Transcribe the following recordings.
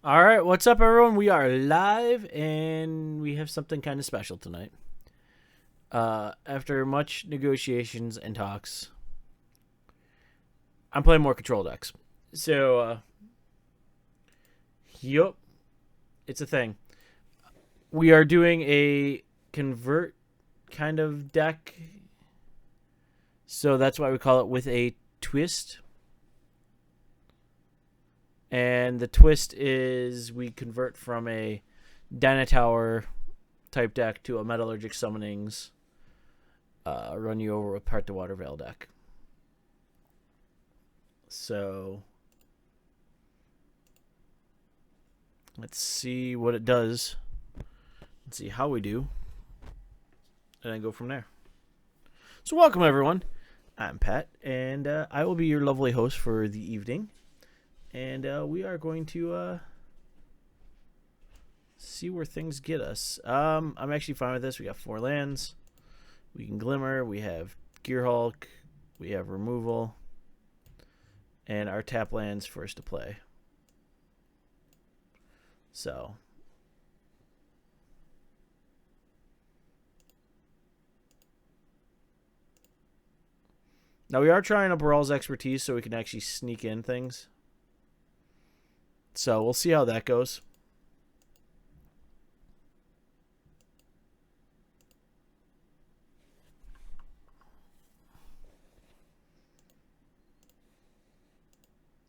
All right, what's up, everyone? We are live, and we have something kind of special tonight. After much negotiations and talks, I'm playing more control decks. Yup, it's a thing. We are doing a convert kind of deck, so that's why we call it with a twist. And the twist is we convert from a Dynatower type deck to a Metallurgic Summonings run you over with Part the Water Veil deck. So let's see what it does. Let's see how we do. And then go from there. So welcome everyone. I'm Pat, and I will be your lovely host for the evening. And we are going to see where things get us. I'm actually fine with this. We got 4 lands. We can Glimmer. We have Gearhulk. We have Removal. And our tap lands first to play. So now we are trying up Rawl's expertise so we can actually sneak in things. So we'll see how that goes.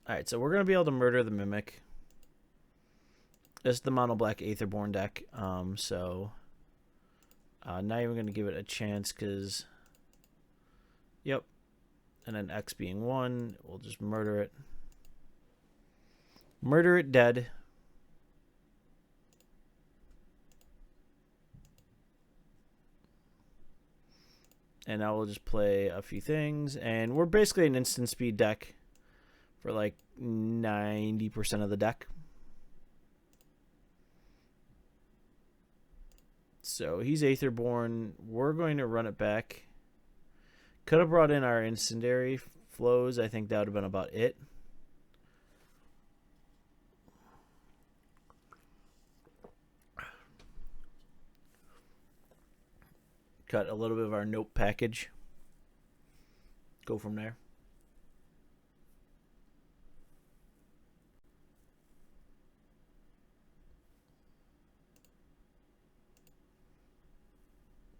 Alright, so we're going to be able to murder the Mimic. This is the Mono Black Aetherborn deck. Not even going to give it a chance because... Yep. And then X being 1, we'll just murder it. Murder it dead. And now we'll just play a few things. And we're basically an instant speed deck for like 90% of the deck. So he's Aetherborn. We're going to run it back. Could have brought in our Incendiary flows. I think that would have been about it. Cut a little bit of our note package. Go from there.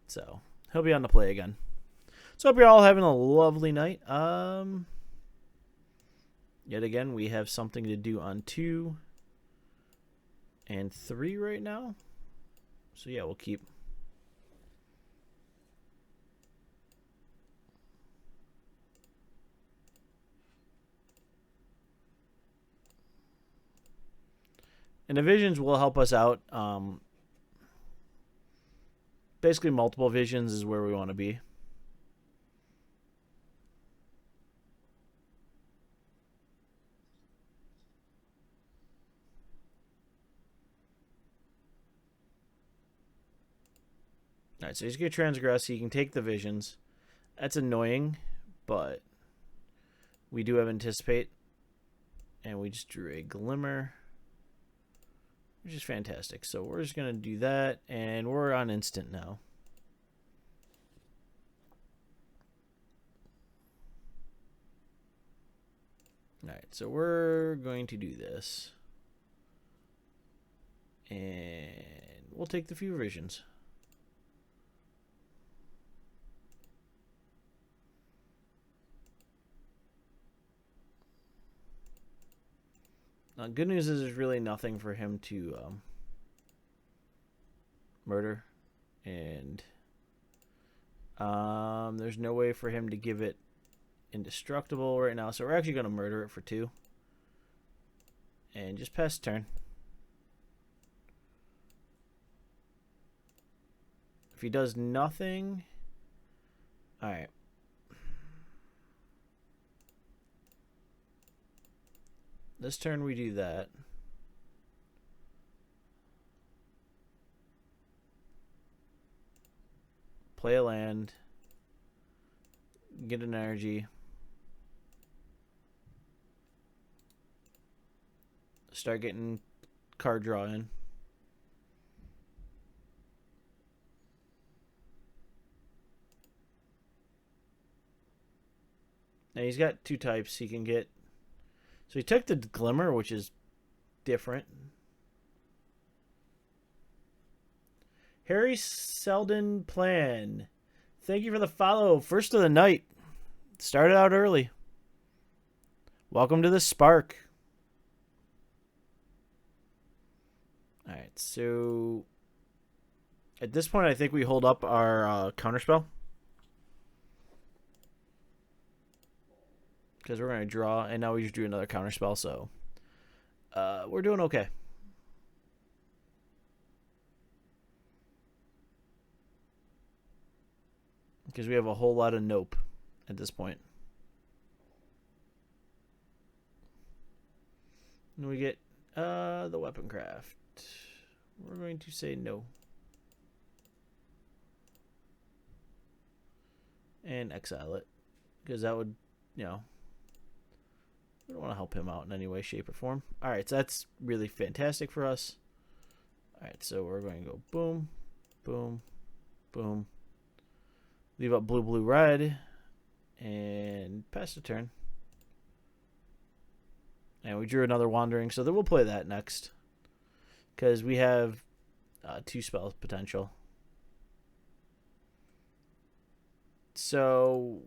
So he'll be on the play again. So hope you're all having a lovely night. Yet again, we have something to do on 2 and 3 right now. So yeah, we'll keep. And the visions will help us out. Basically, multiple visions is where we want to be. Alright, so he's going to transgress. He can take the visions. That's annoying, but we do have anticipate. And we just drew a Glimmer, which is fantastic. So we're just going to do that, and we're on instant now. Alright, so we're going to do this. And we'll take the few visions. Now, good news is there's really nothing for him to murder. And there's no way for him to give it indestructible right now. So we're actually going to murder it for 2. And just pass turn. If he does nothing... Alright. This turn we do that. Play a land. Get an energy. Start getting card draw in. Now he's got 2 types he can get. So he took the Glimmer, which is different. Harry Selden Plan. Thank you for the follow. First of the night. Started out early. Welcome to the Spark. Alright, so at this point I think we hold up our counterspell. Because we're going to draw, and now we just drew another counterspell, so we're doing okay. Because we have a whole lot of nope at this point. And we get the weapon craft. We're going to say no. And exile it. Because that would, you know, we don't want to help him out in any way, shape, or form. Alright, so that's really fantastic for us. Alright, so we're going to go boom, boom, boom. Leave up blue, blue, red. And pass the turn. And we drew another Wandering, so then we'll play that next. Because we have 2 spells potential. So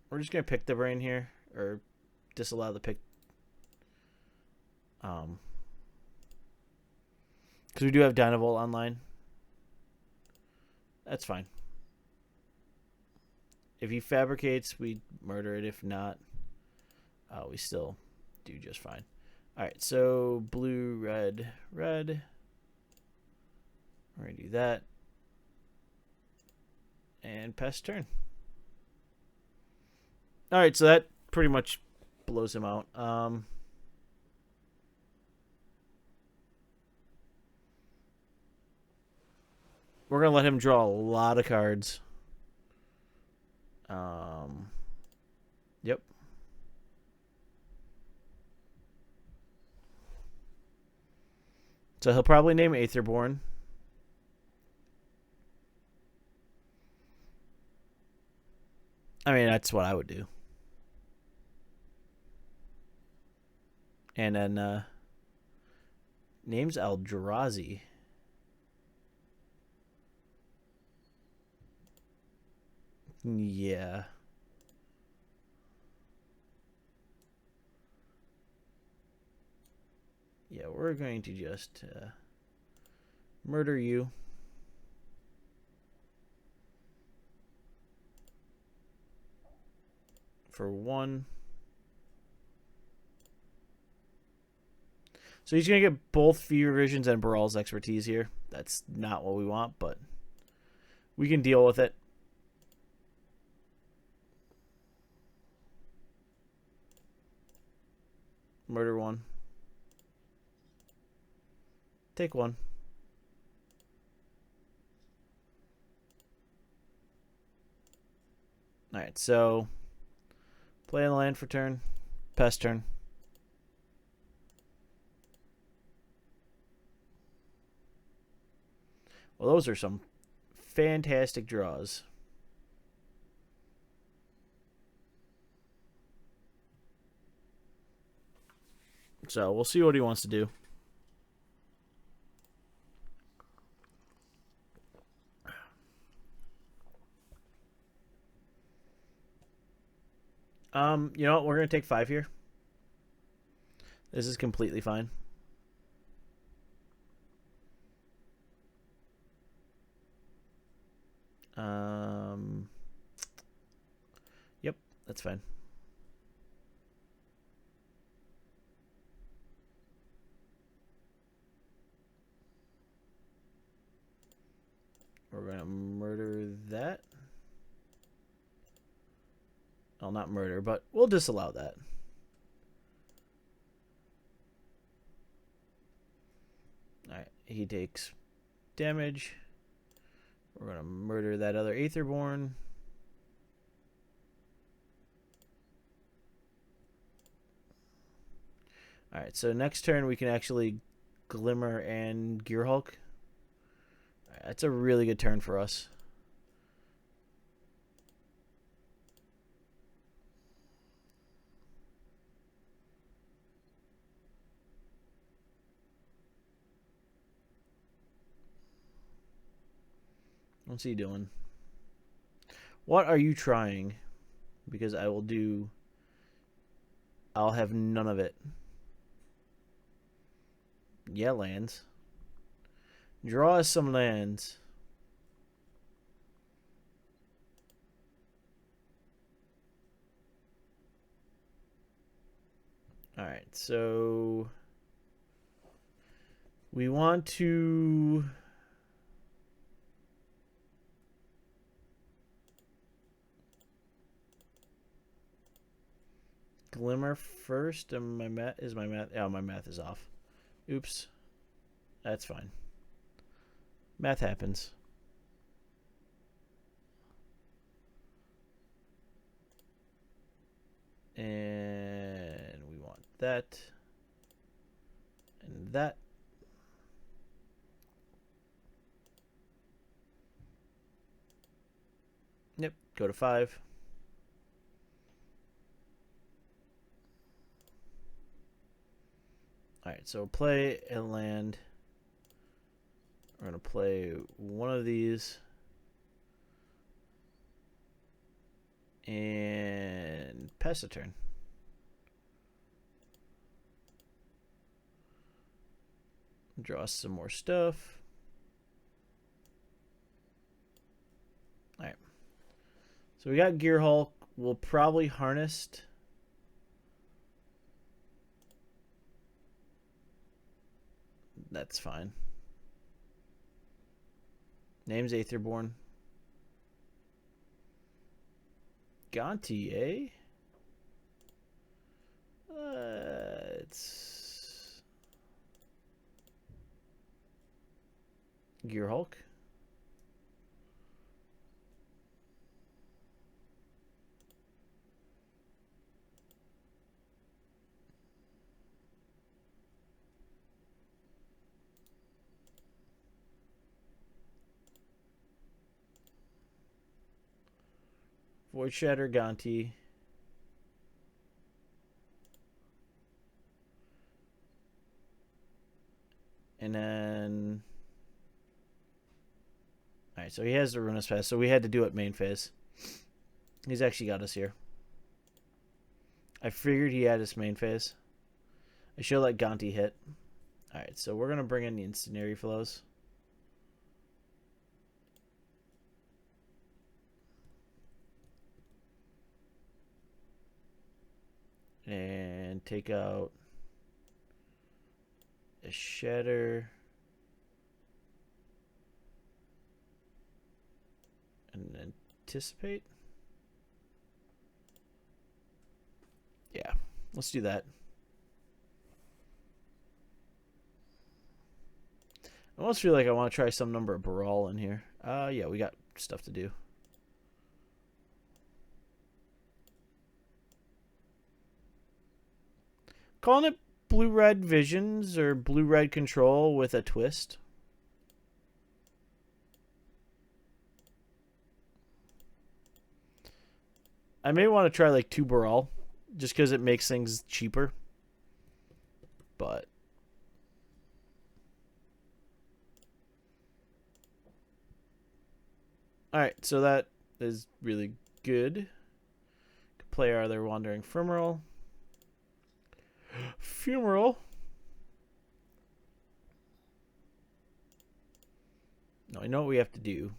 we're just going to pick the brain here. Or disallow the pick. Because we do have Dynavolt online. That's fine. If he fabricates, we murder it. If not, we still do just fine. Alright, so blue, red, red. We're going to do that. And pass turn. Alright, so that pretty much blows him out. We're going to let him draw a lot of cards. Yep. So he'll probably name Aetherborn. I mean, that's what I would do. And then name's Eldrazi. Yeah. Yeah, we're going to just murder you. For 1. So he's going to get both Fever Visions and Baral's Expertise here. That's not what we want, but we can deal with it. Murder 1. Take 1. Alright, so play in the land for turn. Pass turn. Well, those are some fantastic draws. So we'll see what he wants to do. You know what? We're going to take 5 here. This is completely fine. Yep, that's fine. We're going to murder that. Well, not murder, but we'll disallow that. Alright, he takes damage. We're going to murder that other Aetherborn. Alright, so next turn we can actually Glimmer and Gearhulk. That's a really good turn for us. What's he doing? What are you trying? Because I will do... I'll have none of it. Yeah, lands. Draw us some lands. Alright, so... we want to... Glimmer first, and my math is my math. Oh, my math is off. Oops, that's fine. Math happens. And we want that and that. Yep, go to 5. Alright, so play a land. We're going to play one of these. And pass a turn. Draw some more stuff. Alright. So we got Gearhulk. We'll probably Harnessed. That's fine. Name's Aetherborn. Gonti, eh? It's Gearhulk. Void Shatter, Gonti. And then... Alright, so he has the Ruinous Pass, so we had to do it main phase. He's actually got us here. I figured he had his main phase. I should let Gonti hit. Alright, so we're going to bring in the Incendiary Flows. And take out a Shatter. And Anticipate. Yeah, let's do that. I almost feel like I want to try some number of Baral in here. Yeah, we got stuff to do. Calling it blue-red visions or blue-red control with a twist. I may want to try like 2 Baral just because it makes things cheaper. But alright, so that is really good. Could play our other Wandering Fumarole. Fumarole. No, I know what we have to do.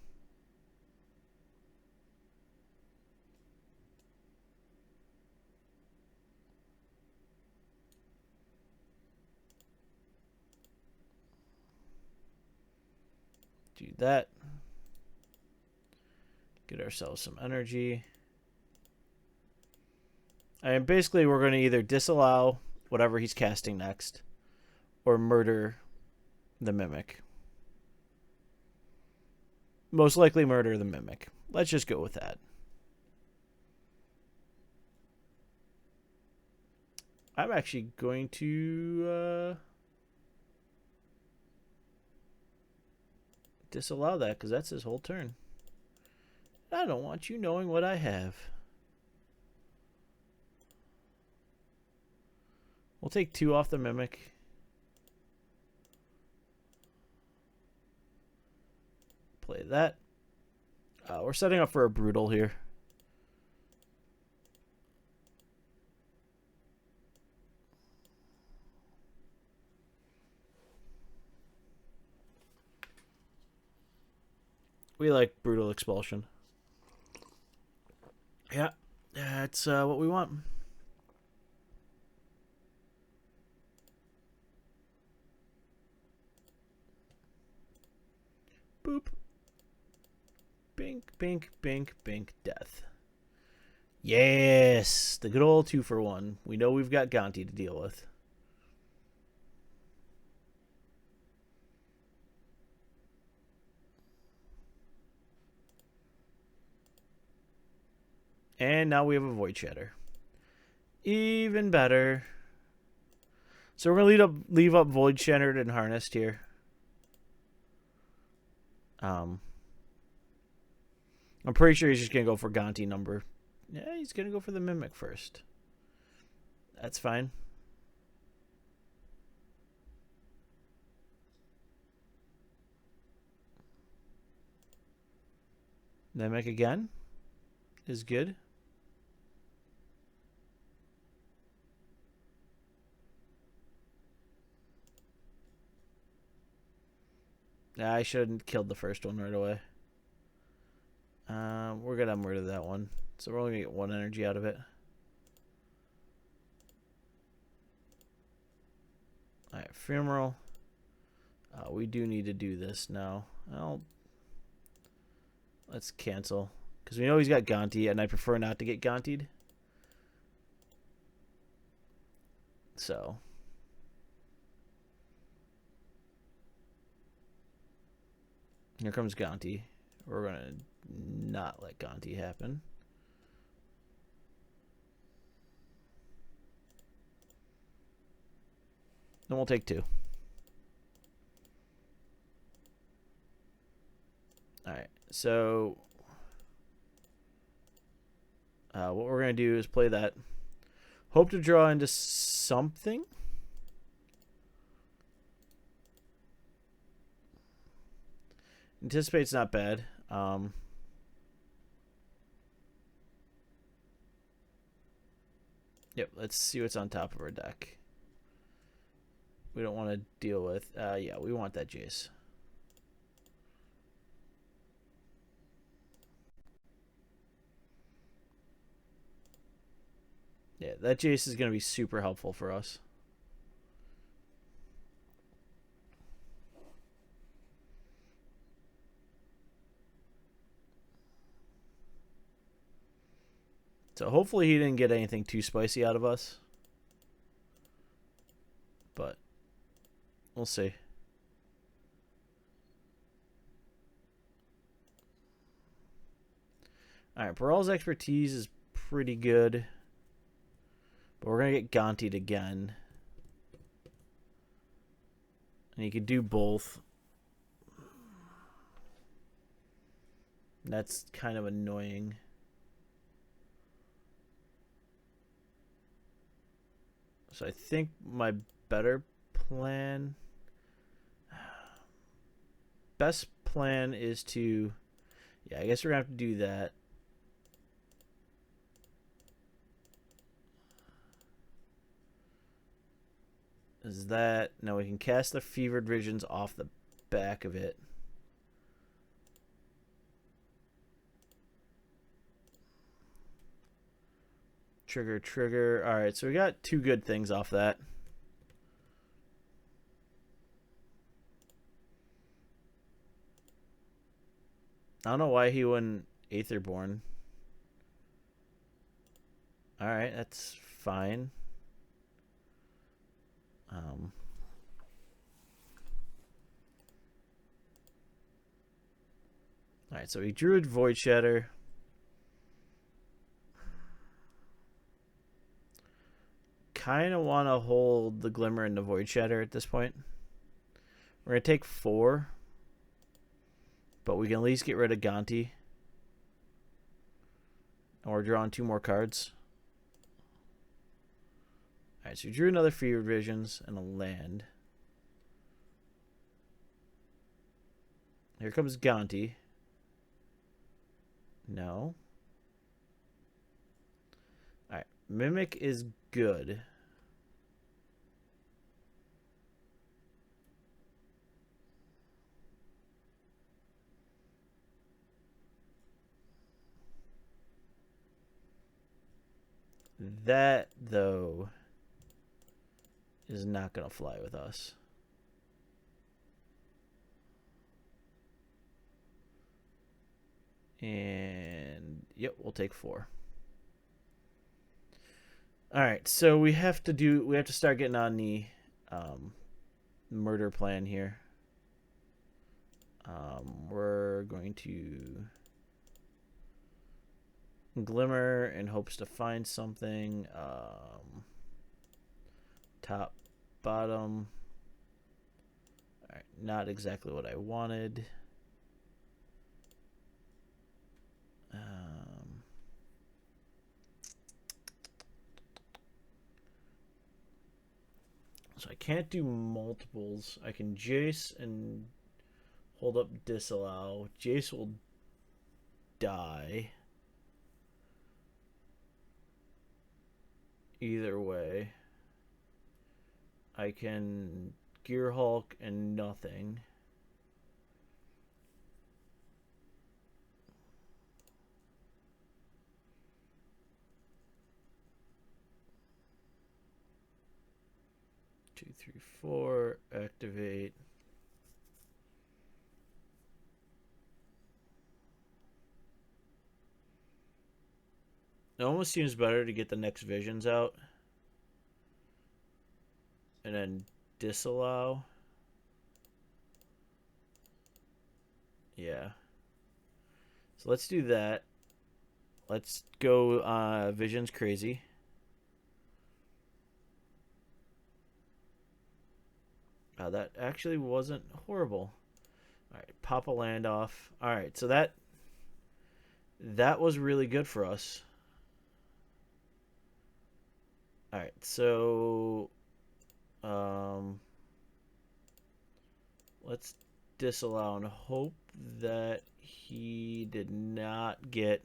Do that. Get ourselves some energy. And basically we're going to either disallow whatever he's casting next or murder the Mimic. Most likely murder the Mimic. Let's just go with that. I'm actually going to disallow that because that's his whole turn. I don't want you knowing what I have. We'll take 2 off the Mimic. Play that. We're setting up for a Brutal here. We like Brutal Expulsion. Yeah, that's what we want. Boop. Bink, bink, bink, bink, death. Yes! The good old 2-for-1. We know we've got Gonti to deal with. And now we have a Void Shatter. Even better. So we're going to leave up Void Shattered and Harnessed here. I'm pretty sure he's just going to go for Gonti number. Yeah, he's going to go for the Mimic first. That's fine. Mimic again is good. I shouldn't have killed the first one right away. We're going to murder that one. So we're only going to get 1 energy out of it. Alright, Funeral. We do need to do this now. Well, let's cancel. Because we know he's got Gonti, and I prefer not to get Gonti'd. So. Here comes Gonti. We're going to not let Gonti happen. Then we'll take 2. Alright, so what we're going to do is play that. Hope to draw into something. Anticipate's not bad. Yep, let's see what's on top of our deck. We don't want to deal with... yeah, we want that Jace. Yeah, that Jace is going to be super helpful for us. So hopefully he didn't get anything too spicy out of us. But we'll see. Alright, Baral's expertise is pretty good. But we're going to get Gonti'd again. And he could do both. That's kind of annoying. So I think my better plan... Best plan is to... Yeah, I guess we're going to have to do that. Is that... No, we can cast the Fevered Visions off the back of it. Trigger, trigger. Alright, so we got 2 good things off that. I don't know why he went Aetherborn. Alright, that's fine. Alright, so he drew a Void Shatter. kind of want to hold the Glimmer and the Void Shatter at this point. We're going to take 4. But we can at least get rid of Gonti. And we're drawing 2 more cards. Alright, so we drew another Fevered Visions and a land. Here comes Gonti. No. Alright, Mimic is good. That, though, is not going to fly with us. And, yep, we'll take 4. Alright, so we have to start getting on the murder plan here. We're going to Glimmer in hopes to find something. Top, bottom. Alright, not exactly what I wanted. So I can't do multiples. I can Jace and hold up Disallow. Jace will die. Either way. I can Gear Hulk and nothing. Two, three, four. Activate. It almost seems better to get the next visions out. And then Disallow. Yeah. So let's do that. Let's go Visions Crazy. That actually wasn't horrible. Alright, pop a land off. Alright, so that was really good for us. Alright, so let's Disallow and hope that he did not get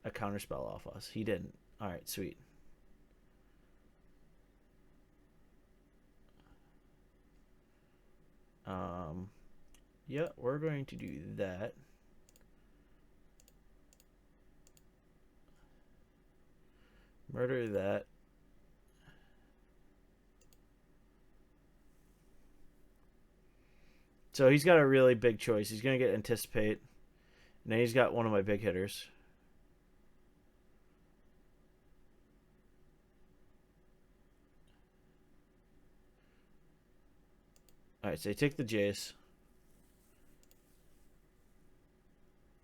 a counterspell off us. He didn't. Alright, sweet. Yeah, we're going to do that. Murder that. So he's got a really big choice. He's going to get Anticipate. And then he's got one of my big hitters. Alright, so I take the Jace.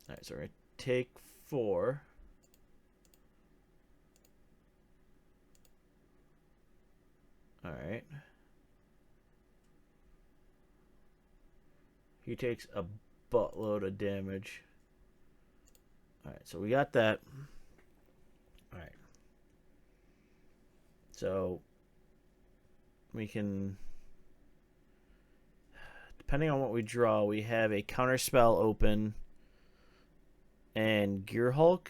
Alright, so I take 4. Alright. He takes a buttload of damage. Alright, so we got that. Alright. So we can, depending on what we draw, we have a counterspell open and Gear Hulk.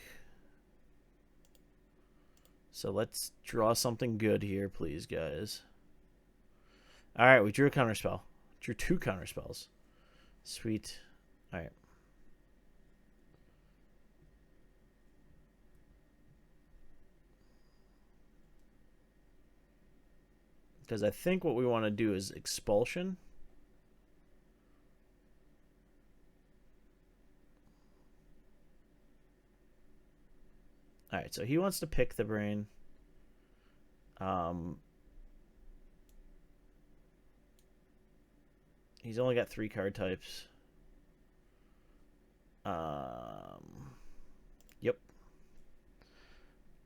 So let's draw something good here, please, guys. Alright, we drew a counterspell. Drew 2 counterspells. Sweet. Alright. Because I think what we want to do is Expulsion. Alright, so he wants to pick the brain. He's only got 3 card types. Yep.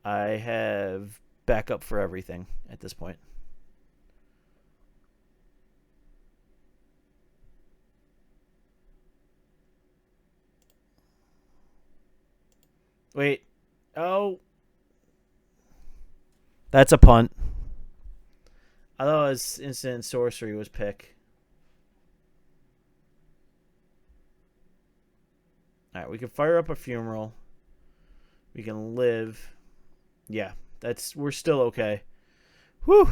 I have backup for everything at this point. Wait. Oh. That's a punt. I thought it was instant sorcery was pick. All right, we can fire up a funeral. We can live. Yeah, we're still okay. Whew.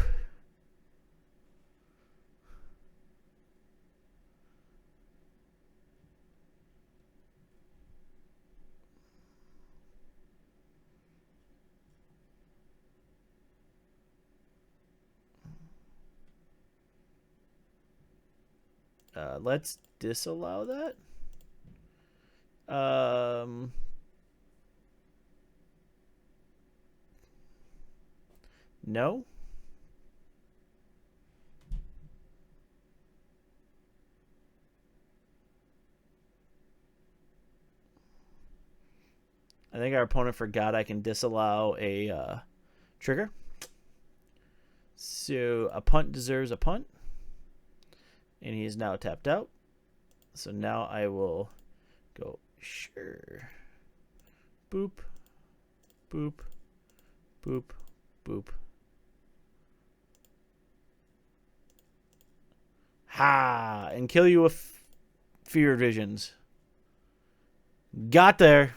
Let's disallow that. No. I think our opponent forgot I can disallow a trigger. So a punt deserves a punt. And he is now tapped out. So now I will go, sure. Boop. Boop. Boop. Boop. Ha! And kill you with fear visions. Got there.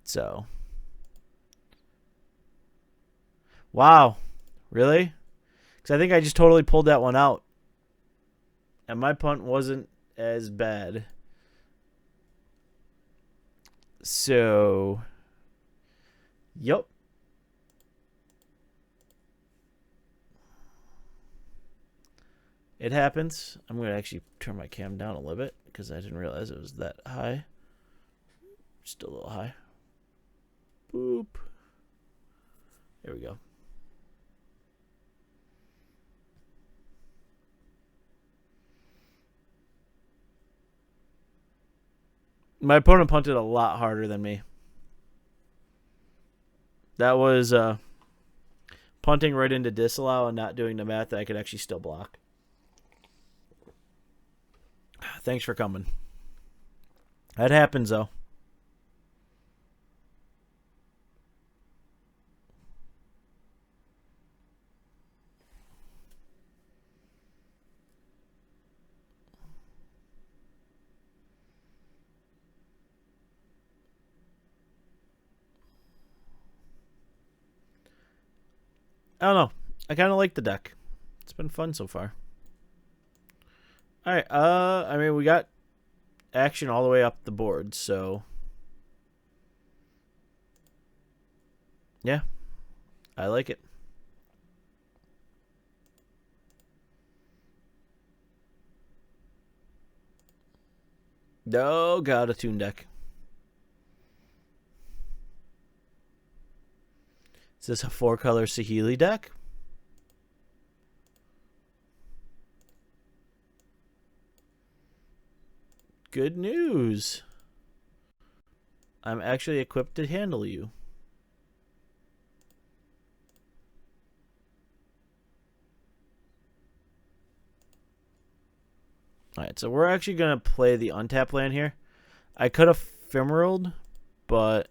So. Wow. Really? Because I think I just totally pulled that one out. And my punt wasn't as bad. So. Yup. It happens. I'm going to actually turn my cam down a little bit because I didn't realize it was that high. Still a little high. Boop. There we go. My opponent punted a lot harder than me. That was punting right into disallow and not doing the math that I could actually still block. Thanks for coming. That happens, though. I don't know. I kind of like the deck. It's been fun so far. All right. I mean, we got action all the way up the board, so yeah, I like it. Oh, got a tune deck. Is this a 4-color Saheeli deck? Good news. I'm actually equipped to handle you. Alright, so we're actually going to play the untap land here. I could have Ephemerald, but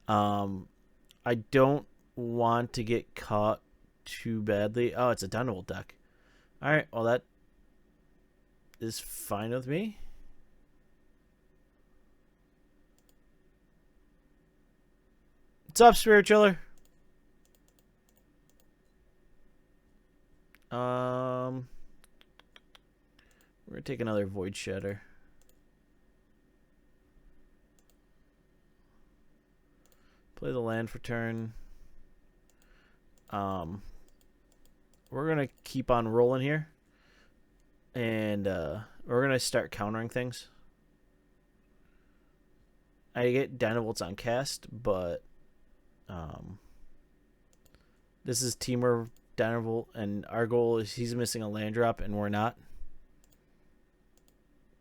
I don't want to get caught too badly. Oh, it's a Dynavolt deck. Alright, well that is fine with me. What's up, Spirit Chiller? We're gonna take another Void Shatter. Play the land for turn. We're gonna keep on rolling here, and we're gonna start countering things. I get Dynavolts on cast, but this is Teamer Dynavolt, and our goal is he's missing a land drop, and we're not.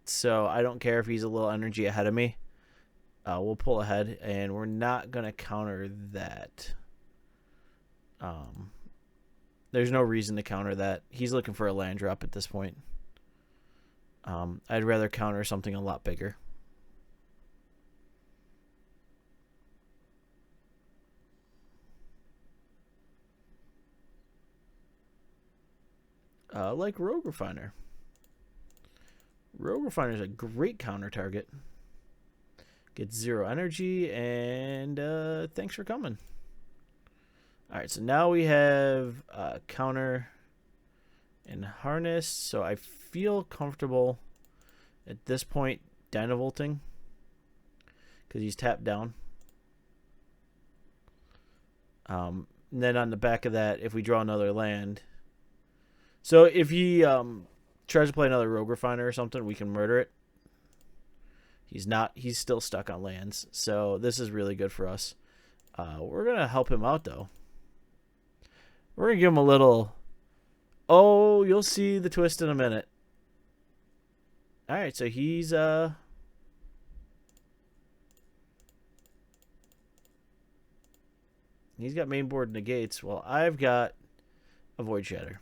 So I don't care if he's a little energy ahead of me. We'll pull ahead, and we're not going to counter that. There's no reason to counter that. He's looking for a land drop at this point. I'd rather counter something a lot bigger. Like Rogue Refiner. Rogue Refiner is a great counter target. Gets 0 energy, and thanks for coming. Alright, so now we have counter and harness, so I feel comfortable at this point Dynavolting because he's tapped down. And then on the back of that, if we draw another land, so if he tries to play another Rogue Refiner or something, we can murder it. He's not. He's still stuck on lands, so this is really good for us. We're gonna help him out though. We're gonna give him a little. Oh, you'll see the twist in a minute. All right, so he's got main board negates. Well, I've got a Void Shatter.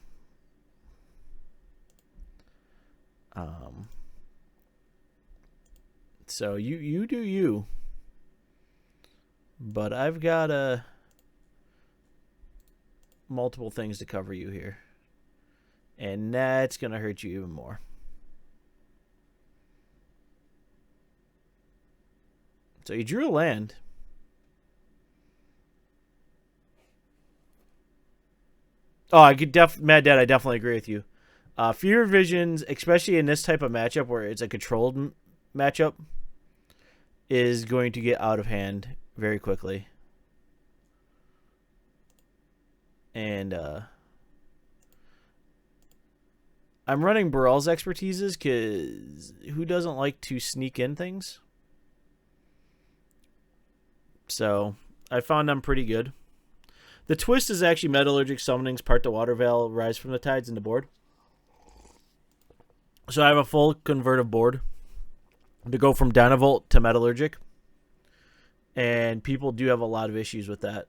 So you do you. But I've got multiple things to cover you here. And that's going to hurt you even more. So you drew a land. Oh, I could Mad Dad, I definitely agree with you. Fear Visions, especially in this type of matchup where it's a controlled matchup, is going to get out of hand very quickly. And I'm running Burrell's expertises because who doesn't like to sneak in things? So I found them pretty good. The twist is actually Metallurgic Summonings, Part to Water Veil, Rise from the Tides in the board. So I have a full convertive board to go from Dynavolt to Metallurgic. And people do have a lot of issues with that.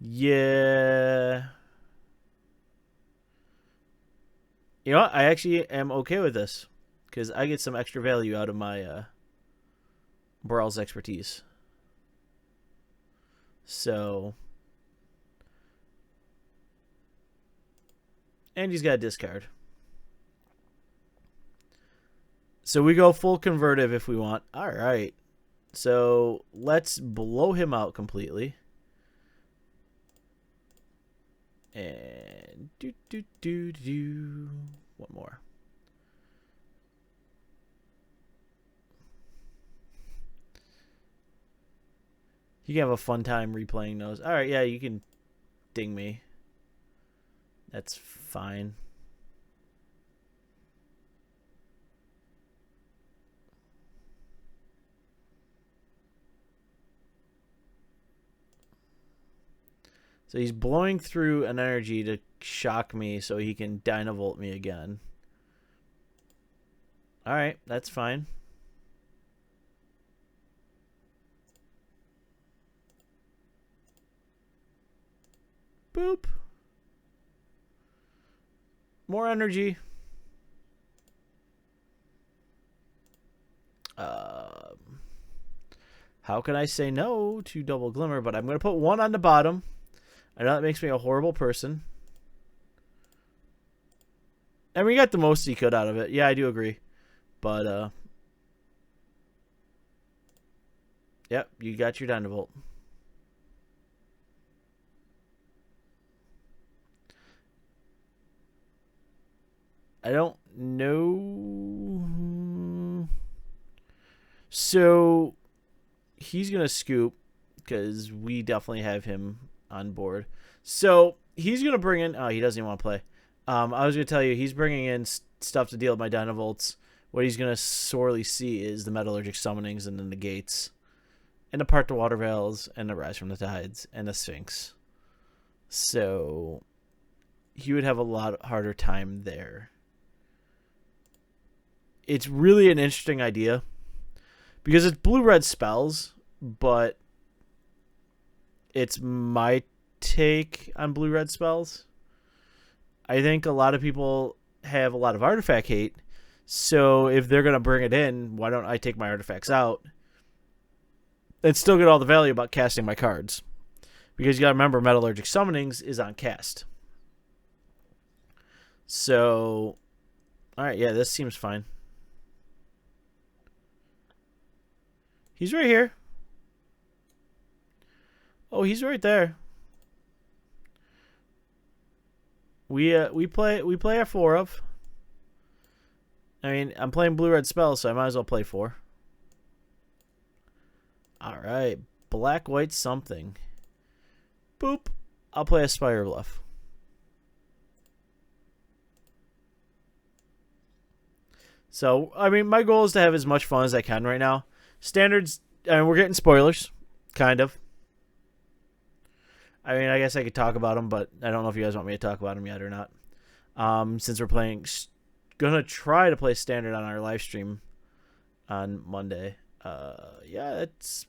Yeah. You know what? I actually am okay with this. Because I get some extra value out of my Burrell's expertise. So. And he's got a discard. So we go full convertive if we want. All right. So let's blow him out completely. And one more. You can have a fun time replaying those. All right, yeah, you can ding me. That's fine. So he's blowing through an energy to shock me so he can Dynavolt me again. Alright, that's fine. Boop. More energy. How can I say no to Double Glimmer? But I'm going to put 1 on the bottom. I know that makes me a horrible person. And we got the most he could out of it. Yeah, I do agree. But, yep, you got your Dynavolt. I don't know. So he's going to scoop because we definitely have him on board. So he's going to bring in... Oh, he doesn't even want to play. I was going to tell you, he's bringing in stuff to deal with my Dynavolts. What he's going to sorely see is the Metallurgic Summonings and the Negates. And the Part to Water Veils and the Rise from the Tides and the Sphinx. So he would have a lot harder time there. It's really an interesting idea because it's blue-red spells, but it's my take on blue-red spells. I think a lot of people have a lot of artifact hate, so if they're going to bring it in, why don't I take my artifacts out and still get all the value about casting my cards? Because you got to remember, Metallurgic Summonings is on cast. So, alright, yeah, this seems fine. He's right here. Oh, he's right there. We play a 4 of. I mean, I'm playing blue-red spells, so I might as well play 4. Alright, black-white something. Boop. I'll play a Spire Bluff. So, I mean, my goal is to have as much fun as I can right now. Standards, I mean, we're getting spoilers, kind of. I mean, I guess I could talk about them, but I don't know if you guys want me to talk about them yet or not. Since we're gonna try to play Standard on our live stream on Monday. Yeah, it's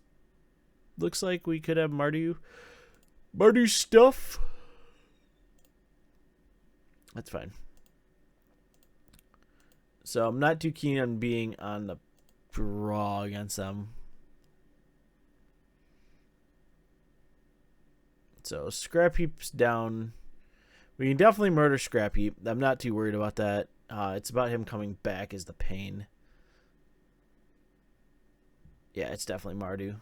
looks like we could have Mardu stuff. That's fine. So I'm not too keen on being on the draw against them. So Scrap Heap's down. We can definitely murder Scrap Heap. I'm not too worried about that. It's about him coming back is the pain. Yeah, it's definitely Mardu.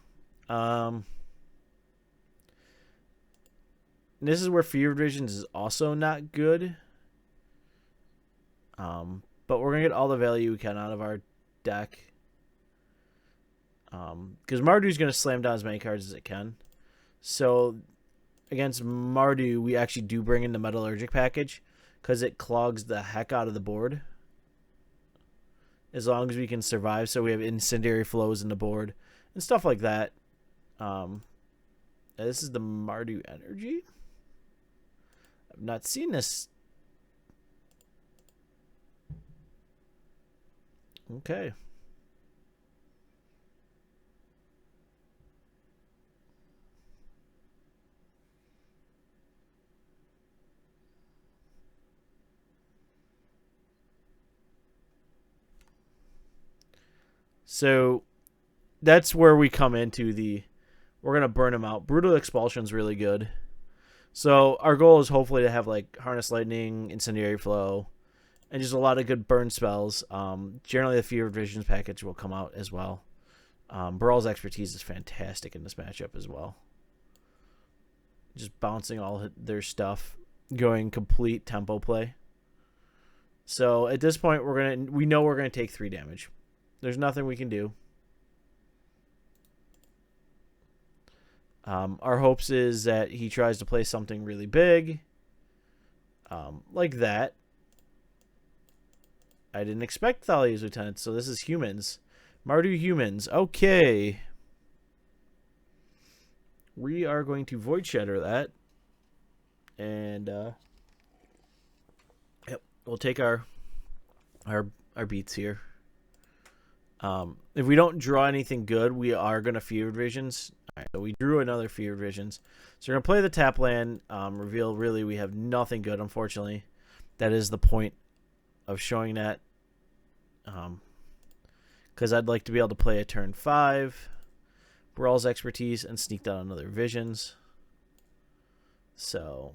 This is where Fever Visions is also not good. But we're going to get all the value we can out of our deck. Because Mardu's going to slam down as many cards as it can. So against Mardu, we actually do bring in the Metallurgic package because it clogs the heck out of the board. As long as we can survive, so we have Incendiary Flows in the board and stuff like that. This is the Mardu Energy. I've not seen this. Okay. So that's where we come into we're going to burn him out. Brutal Expulsion's really good. So our goal is hopefully to have like Harness Lightning, Incendiary Flow, and just a lot of good burn spells. Generally the Fever Visions package will come out as well. Brawl's Expertise is fantastic in this matchup as well. Just bouncing all their stuff, going complete tempo play. So at this point we know we're gonna take 3 damage. There's nothing we can do. Our hopes is that he tries to play something really big. Like that. I didn't expect Thalia's Lieutenant, so this is humans. Mardu humans. Okay. We are going to Void Shatter that. And yep, we'll take our beats here. If we don't draw anything good, we are going to Fever Visions. All right, so we drew another Fever Visions. So we're going to play the tap land, reveal really we have nothing good, unfortunately. That is the point of showing that. Because I'd like to be able to play a turn 5, Brawl's Expertise, and sneak down another Visions. So,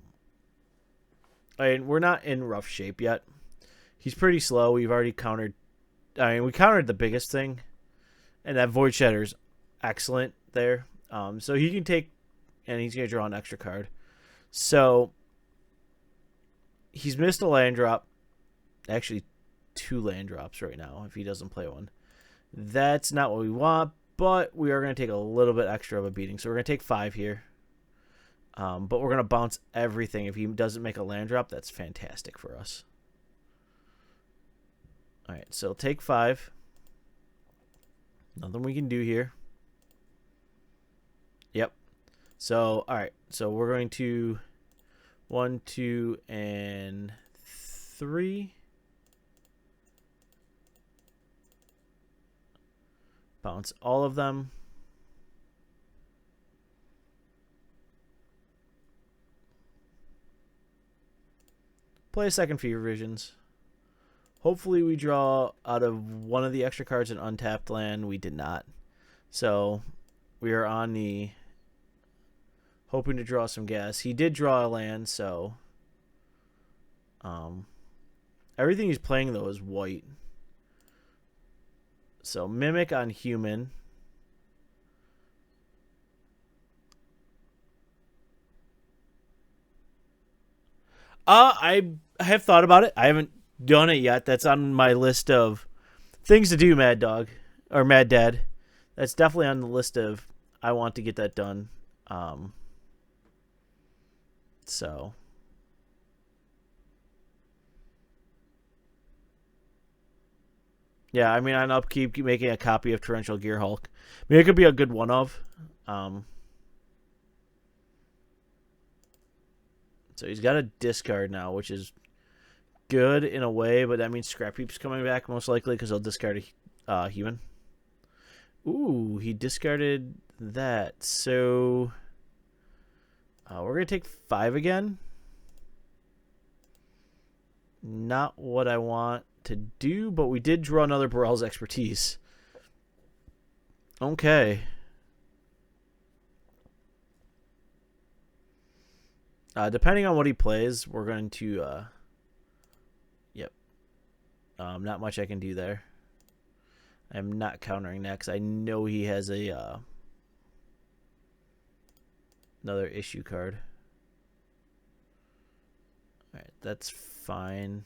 I mean, we're not in rough shape yet. He's pretty slow. We've already countered. I mean, we countered the biggest thing, and that Void Shatter's excellent there. So he can take, and he's going to draw an extra card. So he's missed a land drop. Actually, 2 land drops right now if he doesn't play one. That's not what we want, but we are going to take a little bit extra of a beating. So we're going to take 5 here. But we're going to bounce everything. If he doesn't make a land drop, that's fantastic for us. All right, so take 5. Nothing we can do here. Yep. So, all right. So we're going to 1, 2, and 3. Bounce all of them. Play a second Fever Visions. Hopefully we draw out of one of the extra cards an untapped land. We did not. So we are on the hoping to draw some gas. He did draw a land, so everything he's playing though is white. So Mimic on human. I have thought about it. I haven't done it yet. That's on my list of things to do, Mad Dog or Mad Dad. That's definitely on the list of I want to get that done. So yeah, I mean, on upkeep, keep making a copy of Torrential Gearhulk. I mean, it could be a good one of. So he's got a discard now, which is good in a way, but that means Scrap Heap's coming back most likely because he'll discard a human. Ooh, he discarded that. So we're going to take 5 again. Not what I want to do, but we did draw another Burrell's Expertise. Okay. Depending on what he plays, we're going to... yep. Not much I can do there. I'm not countering that because I know he has a another issue card. Alright, that's fine.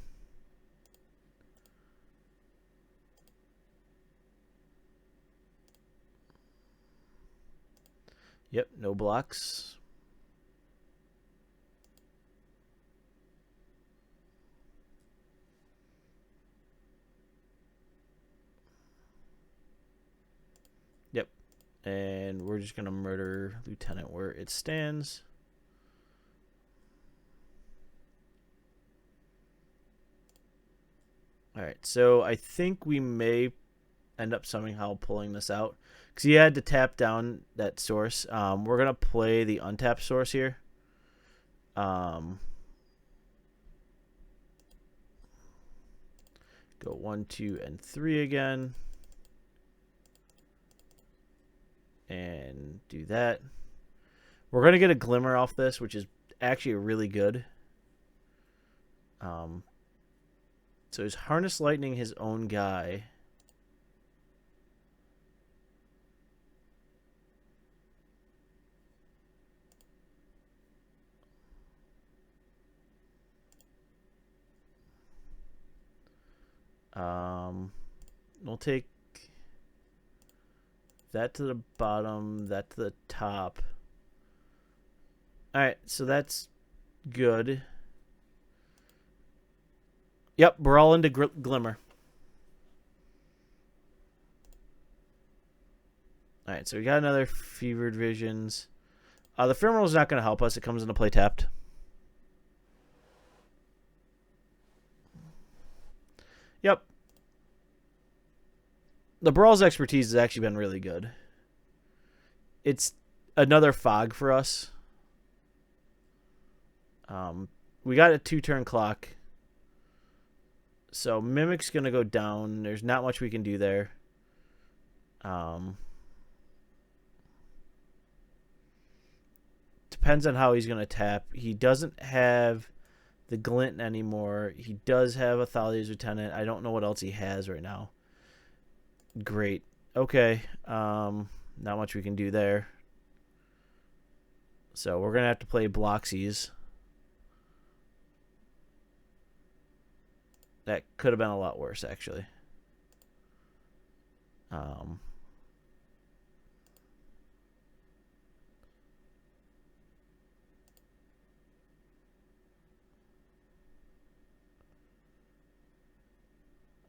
Yep, no blocks. Yep. And we're just going to murder Lieutenant where it stands. Alright, so I think we may end up somehow pulling this out. Because he had to tap down that source. We're going to play the untapped source here. Go 1, 2, and 3 again. And do that. We're going to get a Glimmer off this, which is actually really good. So he's Harness Lightning his own guy. We'll take that to the bottom, that to the top. Alright, so that's good. Yep, we're all into Glimmer. Alright, so we got another Fevered Visions. The Ephemeral is not going to help us. It comes into play tapped. Yep. The Brawl's Expertise has actually been really good. It's another fog for us. We got a 2-turn clock. So Mimic's going to go down. There's not much we can do there. Depends on how he's going to tap. He doesn't have the Glint anymore. He does have a Thalia's Lieutenant. I don't know what else he has right now. Great. Okay. Not much we can do there. So we're going to have to play Bloxies. That could have been a lot worse, actually.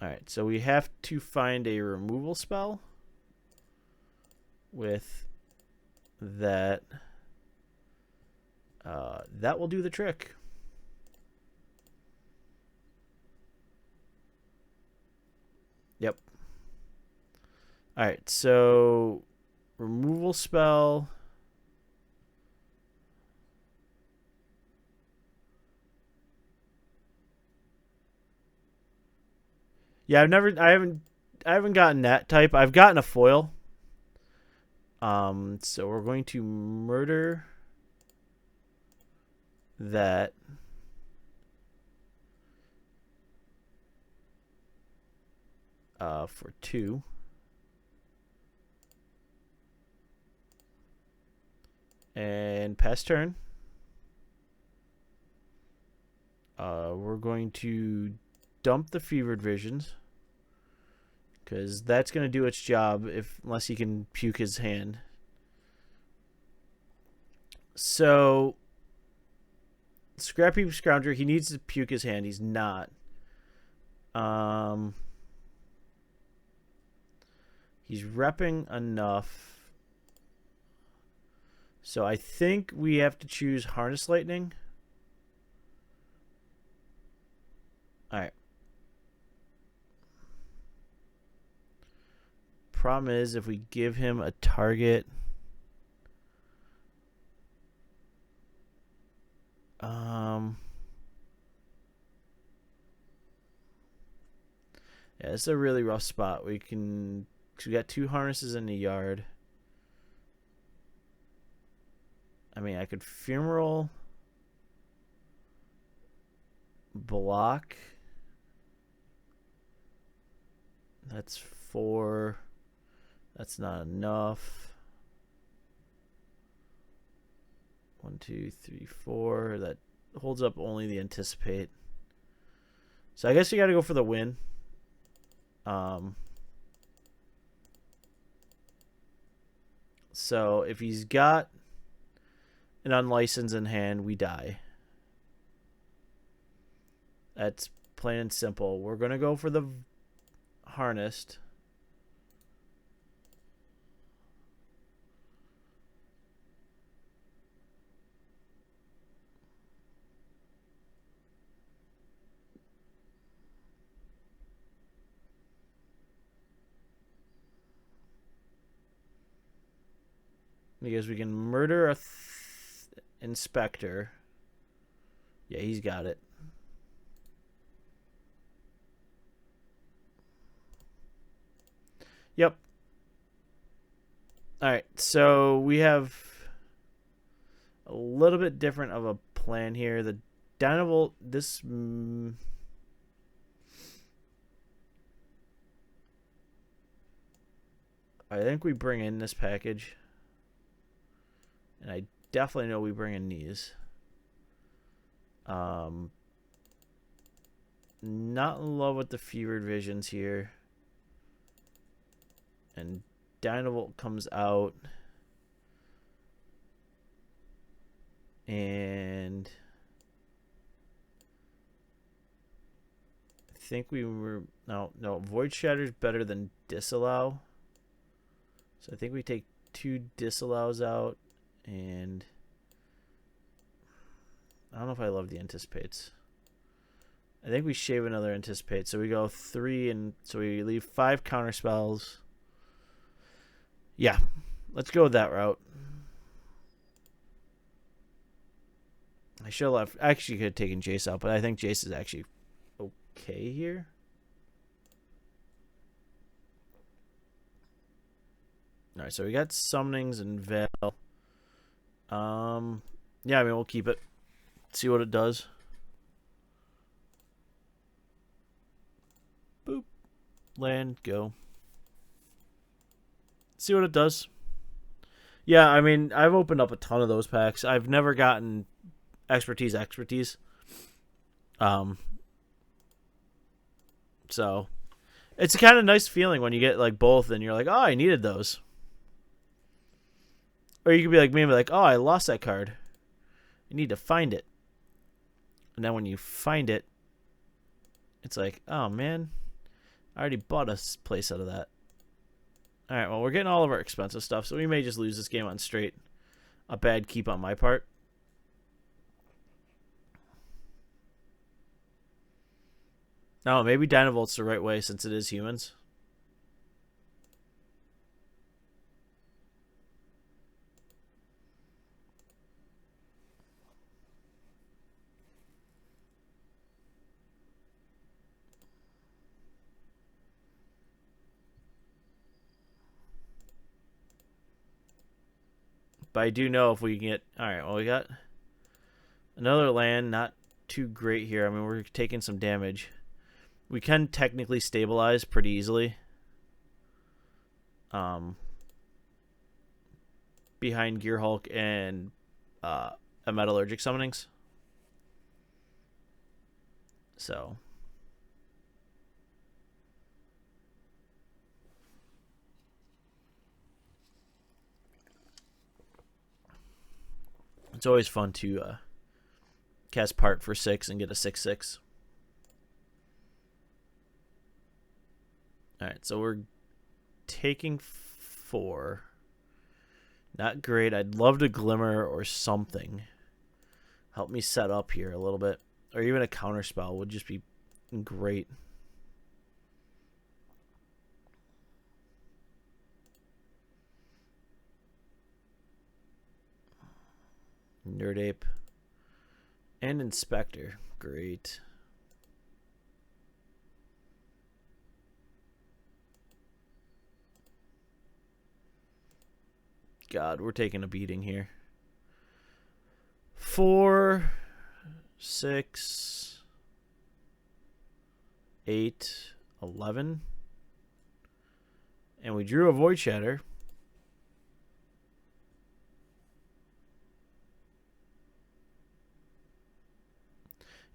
Alright, so we have to find a removal spell with that. that will do the trick. Yep. Alright, so removal spell. Yeah, I haven't gotten that type. I've gotten a foil. So we're going to murder that. For 2. And pass turn. We're going to dump the fevered visions, because that's going to do its job unless he can puke his hand. So Scrappy Scrounger, he needs to puke his hand. He's not. He's repping enough. So I think we have to choose Harness Lightning. Alright. Problem is, if we give him a target... yeah, it's a really rough spot. We got 2 harnesses in the yard. I mean, I could Fumarole block. That's 4. That's not enough. 1, 2, 3, 4. That holds up only the Anticipate. So I guess you got to go for the win. So if he's got an Unlicensed in hand, we die. That's plain and simple. We're going to go for the Harnessed. Because we can murder a Inspector. Yeah, he's got it. Yep. Alright, so we have a little bit different of a plan here. The Dynavolt, this... I think we bring in this package. And I definitely know we bring in these. Not in love with the Fevered Visions here. And Dynavolt comes out. And I think we were... No, Void Shatter is better than Disallow. So I think we take 2 Disallows out. And I don't know if I love the Anticipates. I think we shave another Anticipate. So we go 3, and so we leave 5 counter spells. Yeah, let's go with that route. I should have left. Actually, could have taken Jace out, but I think Jace is actually okay here. All right, so we got Summonings and Veil. Yeah, I mean, we'll keep it. See what it does. Boop. Land, go. See what it does. Yeah, I mean, I've opened up a ton of those packs. I've never gotten expertise. So it's a kind of nice feeling when you get like both and you're like, oh, I needed those. Or you could be like me and be like, oh, I lost that card. You need to find it. And then when you find it, it's like, oh, man. I already bought a place out of that. Alright, well, we're getting all of our expensive stuff, so we may just lose this game on straight. A bad keep on my part. No, maybe Dynavolt's the right way since it is humans. But I do know if we can get... Alright, well, we got another land. Not too great here. I mean, we're taking some damage. We can technically stabilize pretty easily. Behind Gearhulk and a Metallurgic summonings. So... It's always fun to cast Part for 6 and get a 6/6. Alright, so we're taking 4. Not great. I'd love to Glimmer or something. Help me set up here a little bit. Or even a counterspell would just be great. Nerd Ape. And Inspector. Great. God, we're taking a beating here. 4, 6, 8, 11. And we drew a Void Shatter.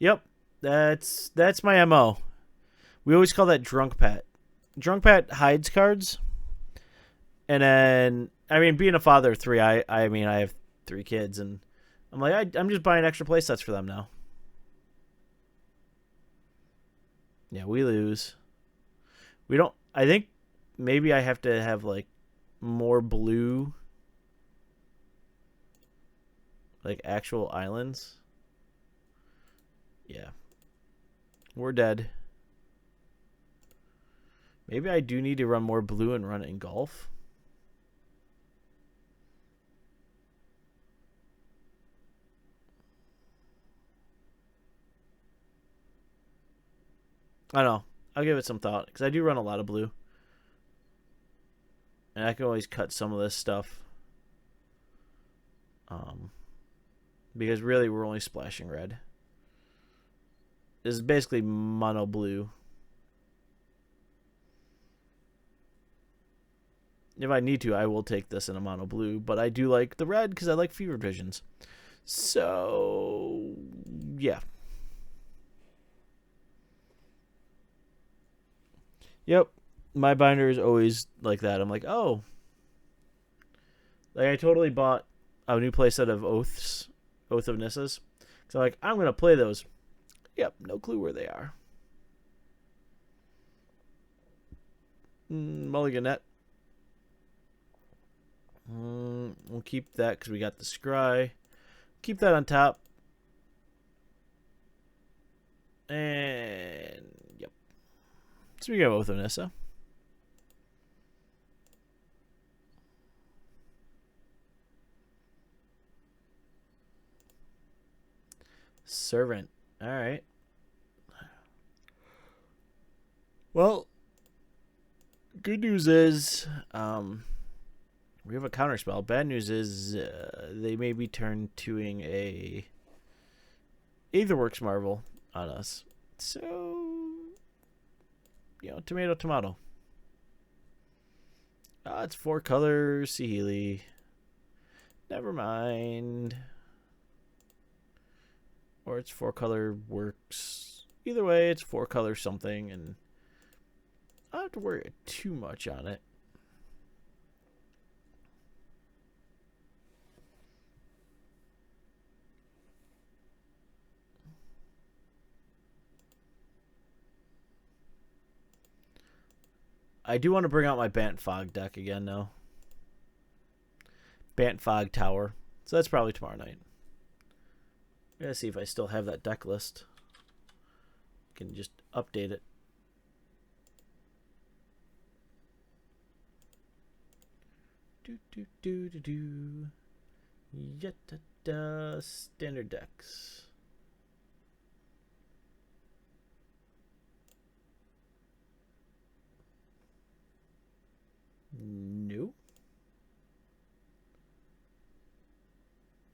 Yep, that's my MO. We always call that Drunk Pat. Drunk Pat hides cards. And then, I mean, being a father of 3, I mean, I have 3 kids, and I'm like, I'm just buying extra play sets for them now. Yeah, we lose. We don't, I think maybe I have to have, like, more blue, like, actual islands. Yeah. We're dead. Maybe I do need to run more blue and run Engulf. I don't know. I'll give it some thought, because I do run a lot of blue. And I can always cut some of this stuff. Because really we're only splashing red. This is basically mono blue. If I need to, I will take this in a mono blue, but I do like the red because I like Fevered Visions. So, yeah. Yep. My binder is always like that. I'm like, oh. Like, I totally bought a new playset of Oaths, Oath of Nissas. So, like, I'm going to play those. Yep, no clue where they are. Mulliganette. We'll keep that because we got the Scry. Keep that on top. And, yep. So we got Oath of Nissa. Servant. Alright. Well, good news is we have a counterspell. Bad news is they may be turned to a Aetherworks Marvel on us. So, you know, tomato, tomato. It's 4 colors, Saheeli. Never mind. Or it's 4 color works. Either way, it's 4 color something, and I don't have to worry too much on it. I do want to bring out my Bant Fog deck again, though. Bant Fog Tower. So that's probably tomorrow night. I'm gonna see if I still have that deck list. I can just update it. Do. Yet standard decks. No.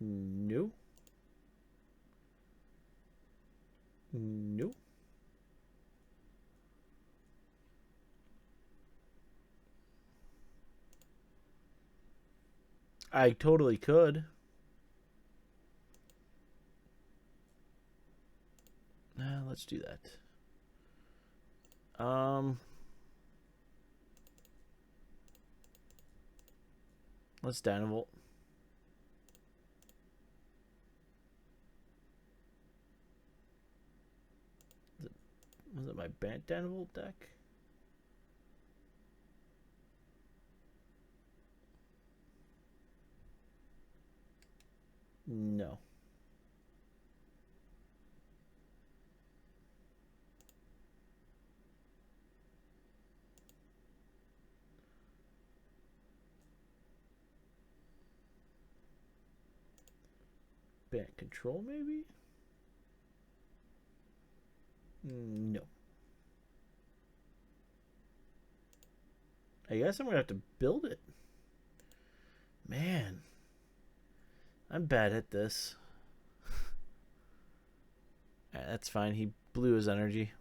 No. No. I totally could. Let's do that. Let's Dynavolt. Was it my Bant Dynavolt deck? No. Bant Control, maybe? No. I guess I'm going to have to build it. Man. I'm bad at this. That's fine. He blew his energy.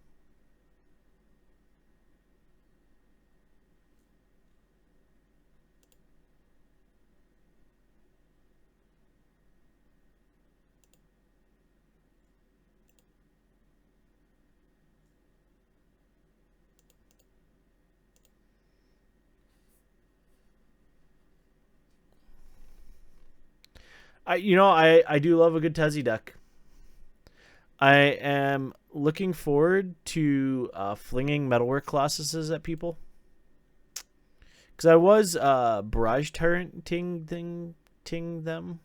I do love a good Tezzy deck. I am looking forward to flinging Metalwork Colossuses at people. Because I was Barrage Turreting them.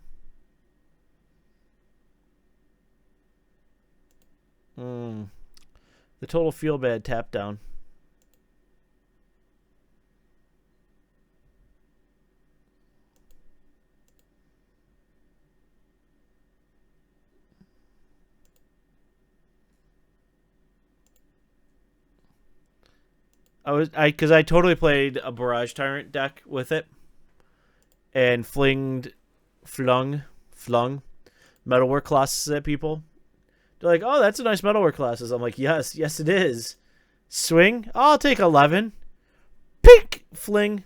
The total feel bad tap down. Because I totally played a Barrage Tyrant deck with it, and flung Metalwork Colossus at people. They're like, "Oh, that's a nice Metalwork Colossus." I'm like, "Yes, it is." Swing, I'll take 11. Pink fling.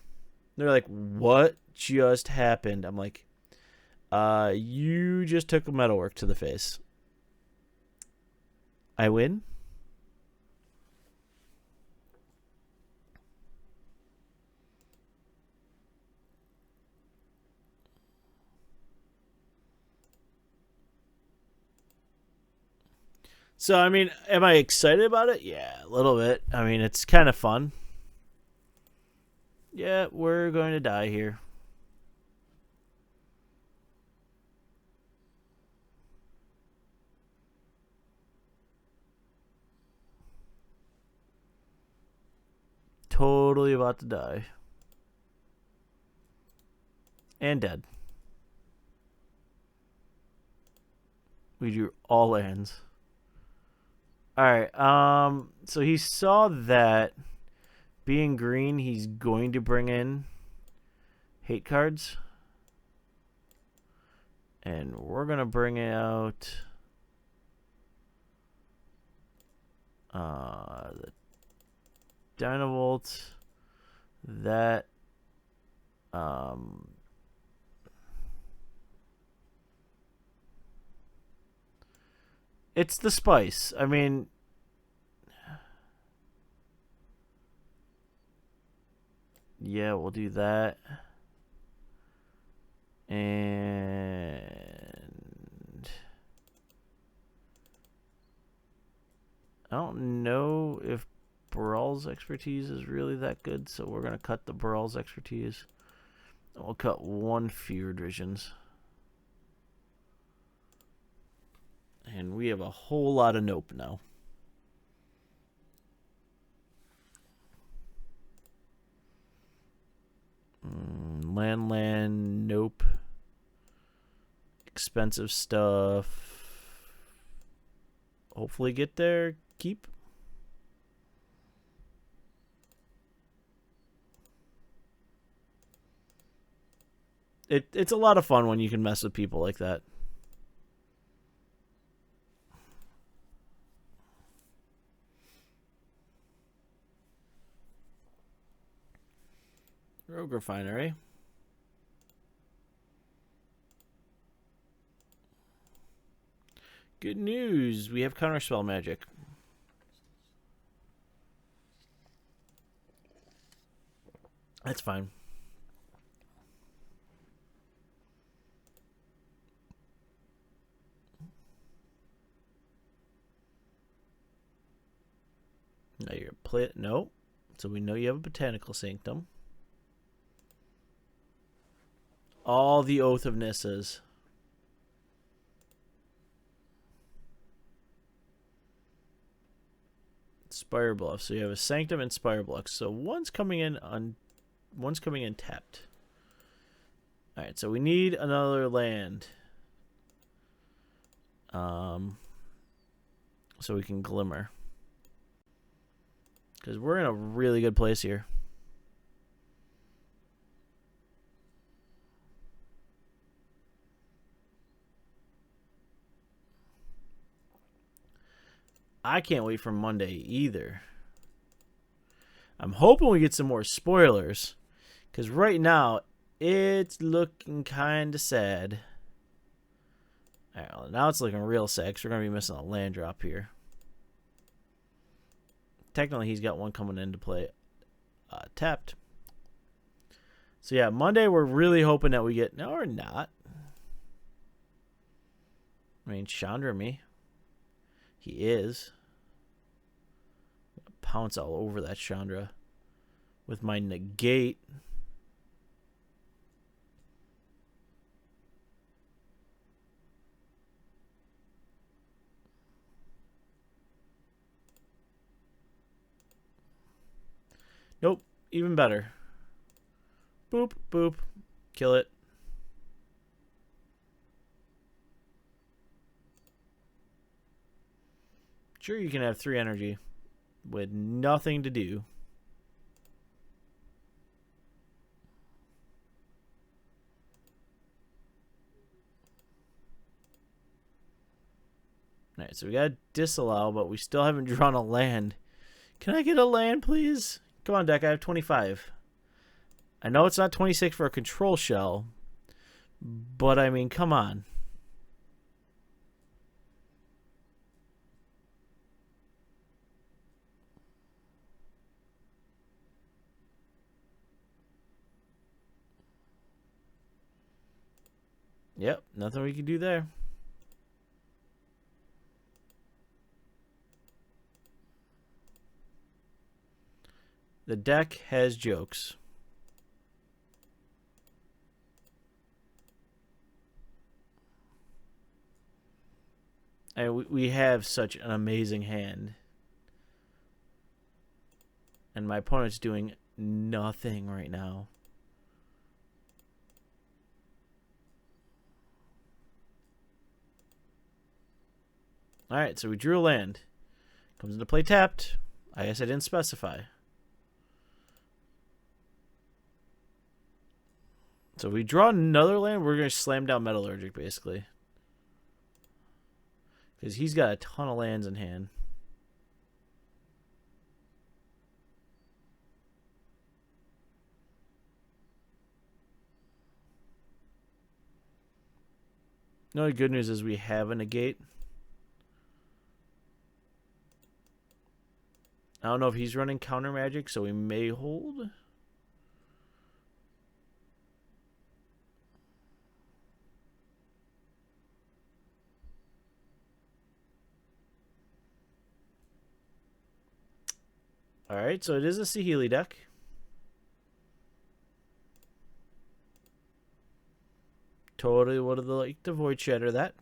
They're like, "What just happened?" I'm like, you just took a Metalwork to the face. I win. So, I mean, am I excited about it? Yeah, a little bit. I mean, it's kind of fun. Yeah, we're going to die here. Totally about to die. And dead. We drew all lands. Alright, so he saw that being green, he's going to bring in hate cards. And we're going to bring out the Dynavolt. That it's the spice. I mean, yeah, we'll do that. And I don't know if Brawl's expertise is really that good, so we're going to cut the Brawl's expertise. And we'll cut one Feared Visions. And we have a whole lot of Nope now. Land, nope. Expensive stuff. Hopefully get there. Keep. It's a lot of fun when you can mess with people like that. Rogue Refinery. Good news. We have counterspell magic. That's fine. Now you're play it. No. So we know you have a Botanical Sanctum. All the Oath of Nissa's. Spire Bluff. So you have a Sanctum and Spire Bluff. So one's coming in tapped. Alright, so we need another land. So we can Glimmer. Because we're in a really good place here. I can't wait for Monday either. I'm hoping we get some more spoilers. Because right now, it's looking kind of sad. Alright, well, now it's looking real sad because we're going to be missing a land drop here. Technically, he's got one coming into play tapped. So yeah, Monday we're really hoping that we get... No, we're not. I mean, Chandra me. He is. Pounce all over that Chandra with my negate. Nope, even better. Boop, boop. Kill it. Sure, you can have 3 energy with nothing to do. Alright, so we got disallow, but we still haven't drawn a land. Can I get a land, please? Come on, deck. I have 25. I know it's not 26 for a control shell, but I mean, come on. Yep, nothing we can do there. The deck has jokes. And we have such an amazing hand. And my opponent's doing nothing right now. Alright, so we drew a land. Comes into play tapped. I guess I didn't specify. So if we draw another land, we're going to slam down Metallurgic, basically. Because he's got a ton of lands in hand. The only good news is we have a negate. I don't know if he's running counter magic, so we may hold. Alright, so it is a Saheeli deck. Totally would have liked to Void Shatter that.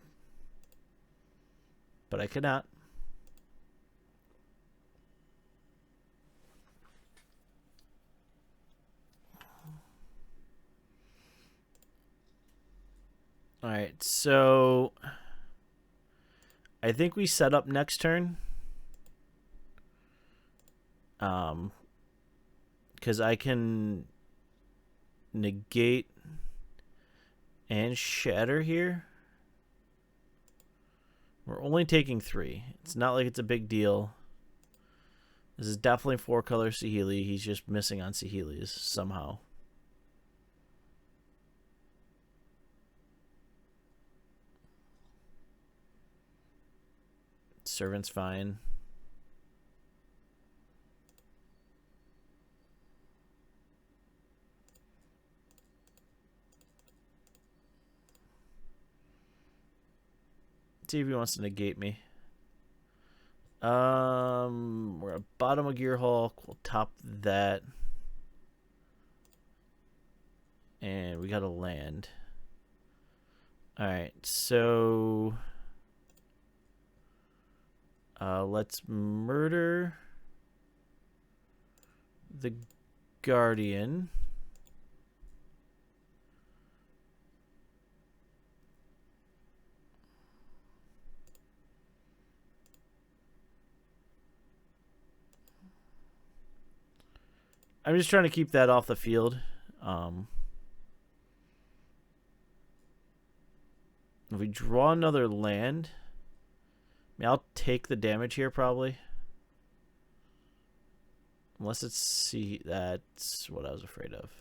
But I cannot. Alright, so I think we set up next turn. Because I can negate and shatter here. We're only taking 3. It's not like it's a big deal. This is definitely 4-color Saheeli. He's just missing on Saheeli's somehow. Servant's fine. See if he wants to negate me. We're gonna bottom a Gearhulk. We'll top that. And we got to land. Alright, so let's murder the Guardian. I'm just trying to keep that off the field. If we draw another land, I mean, I'll take the damage here probably. Unless it's C, that's what I was afraid of.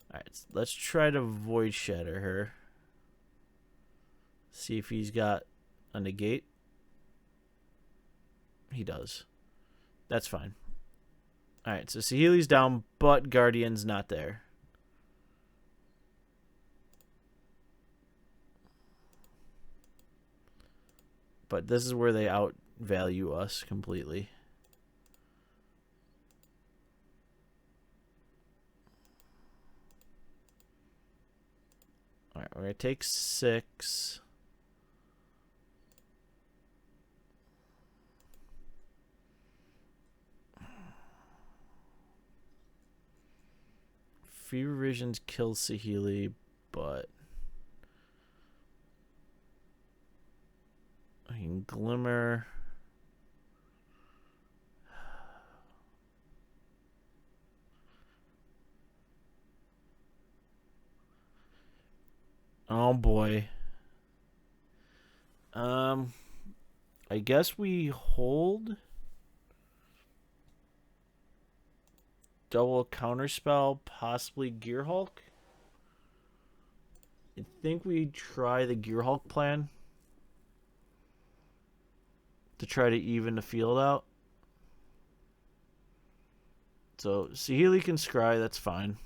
Alright, let's try to Void Shatter her. See if he's got a negate. He does. That's fine. Alright, so Saheeli's down, but Guardian's not there. But this is where they outvalue us completely. Alright, we're going to take 6. Fever Visions kills Saheeli, but I can Glimmer. Oh boy. I guess we hold. Double Counterspell, possibly Gearhulk. I think we try the Gearhulk plan to try to even the field out. So Saheeli can scry, that's fine.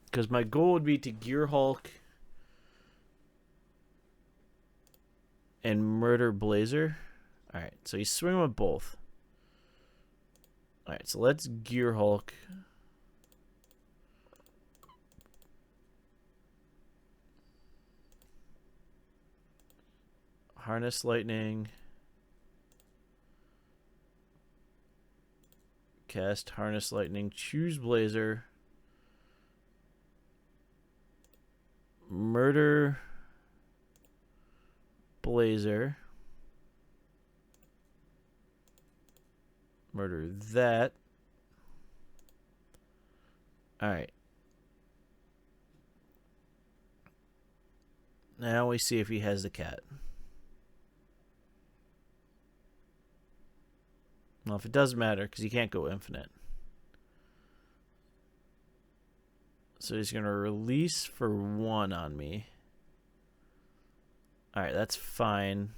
Because my goal would be to Gearhulk and murder Blazer. Alright, so he's swinging with both. Alright, so let's Gearhulk. Harness Lightning. Cast Harness Lightning. Choose Blazer. Murder Blazer. Murder that. Alright. Now we see if he has the cat. Well, if it doesn't matter, because he can't go infinite. So he's going to release for 1 on me. Alright, that's fine.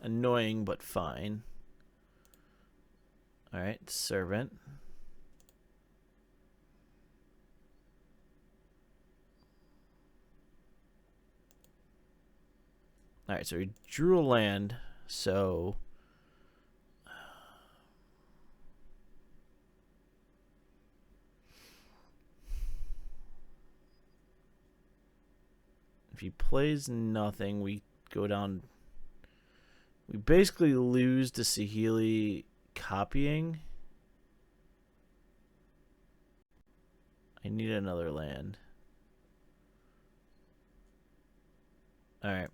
Annoying, but fine. Alright, Servant. Alright, so he drew a land, so If he plays nothing, we go down. We basically lose to Saheeli copying. I need another land. Alright.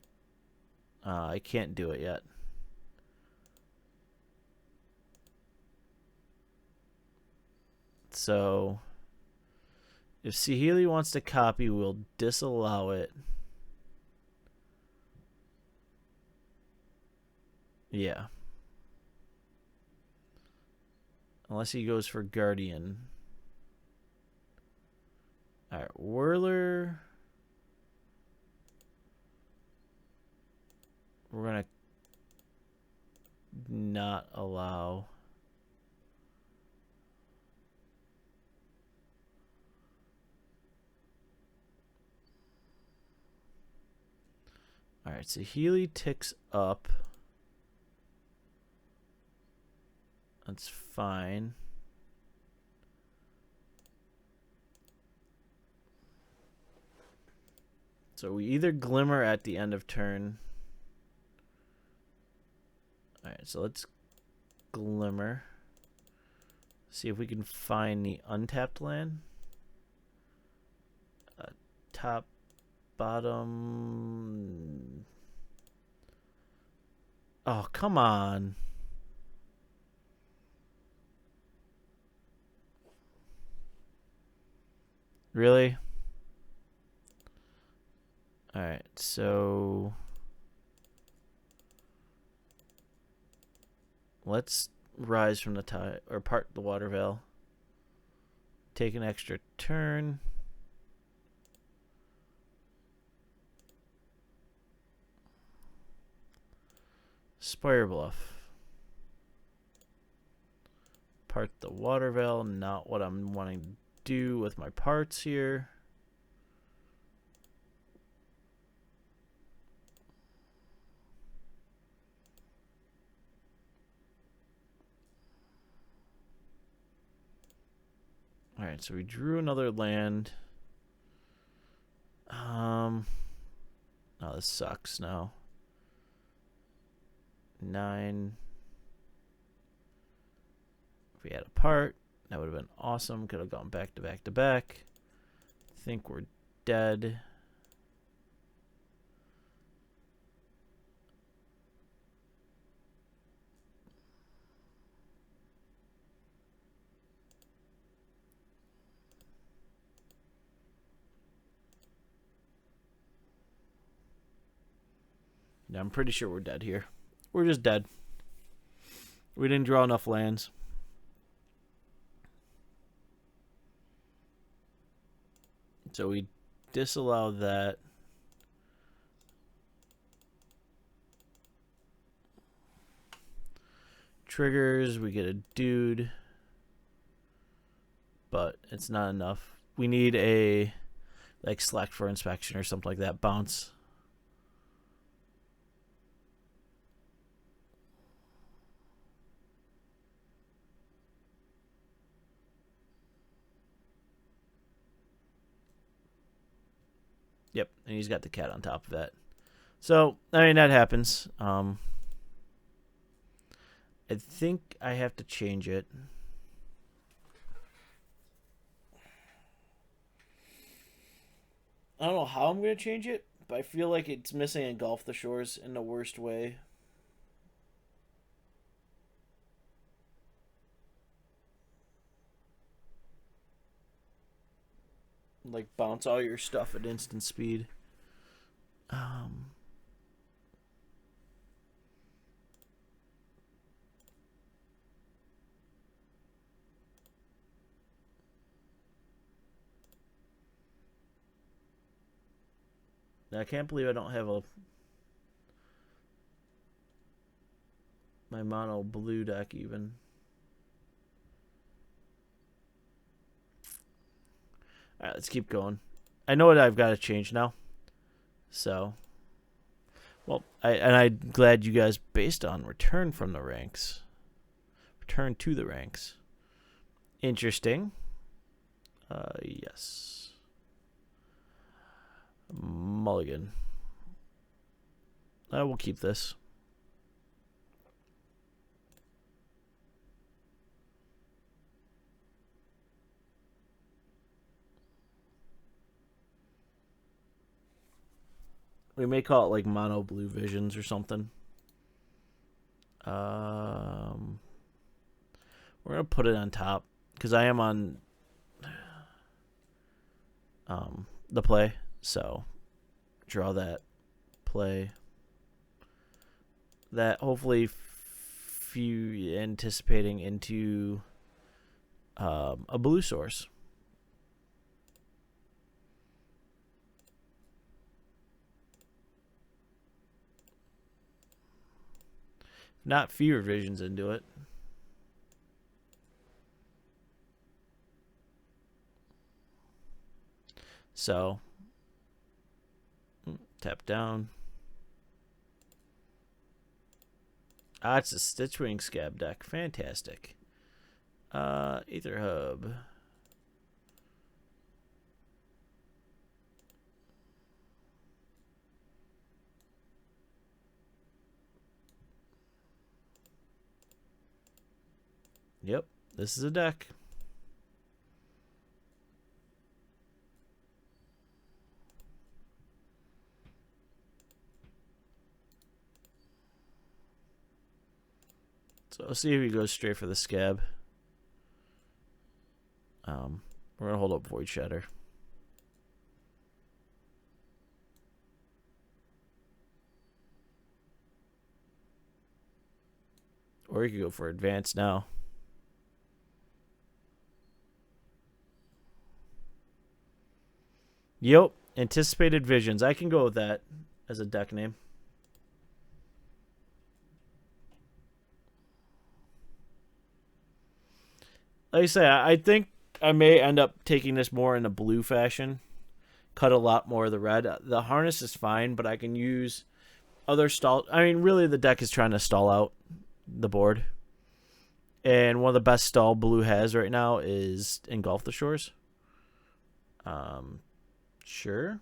I can't do it yet. So, if Saheeli wants to copy, we'll disallow it. Yeah. Unless he goes for Guardian. Alright, Whirler. We're going to not allow. Alright, so Saheeli ticks up. That's fine. So we either Glimmer at the end of turn. Alright, so let's Glimmer. See if we can find the untapped land. Top, bottom. Oh, come on. Really? Alright, so let's rise from the tide, or part the water veil. Take an extra turn. Spire Bluff. Part the water veil, not what I'm wanting to do with my parts here. Alright, so we drew another land. Oh, this sucks now. 9. If we had a part, that would have been awesome. Could have gone back to back to back. Think we're dead. Yeah, I'm pretty sure we're dead here. We're just dead. We didn't draw enough lands. So we disallow that. Triggers, we get a dude. But it's not enough. We need a, like, select for inspection or something like that. Bounce. Yep, and he's got the cat on top of that. So, I mean, that happens. I think I have to change it. I don't know how I'm going to change it, but I feel like it's missing Engulf the Shores in the worst way. Like, bounce all your stuff at instant speed. I can't believe I don't have my mono blue deck even. Alright, let's keep going. I know what I've got to change now. So, well, I'm glad you guys, based on return from the ranks. Return to the ranks. Interesting. Yes. Mulligan. I will keep this. We may call it like mono blue visions or something. We're gonna put it on top because I am on the play. So draw that play. That hopefully few anticipating into a blue source. Not few revisions into it. So tap down. Ah, it's a Stitchwing Scab deck. Fantastic. Aether Hub. Yep, this is a deck. So let's see if he goes straight for the Scab. We're gonna hold up Void Shatter. Or you could go for Advance now. Yep, Anticipated Visions. I can go with that as a deck name. Like I say, I think I may end up taking this more in a blue fashion. Cut a lot more of the red. The harness is fine, but I can use other stall. I mean, really, the deck is trying to stall out the board. And one of the best stall blue has right now is Engulf the Shores. Sure.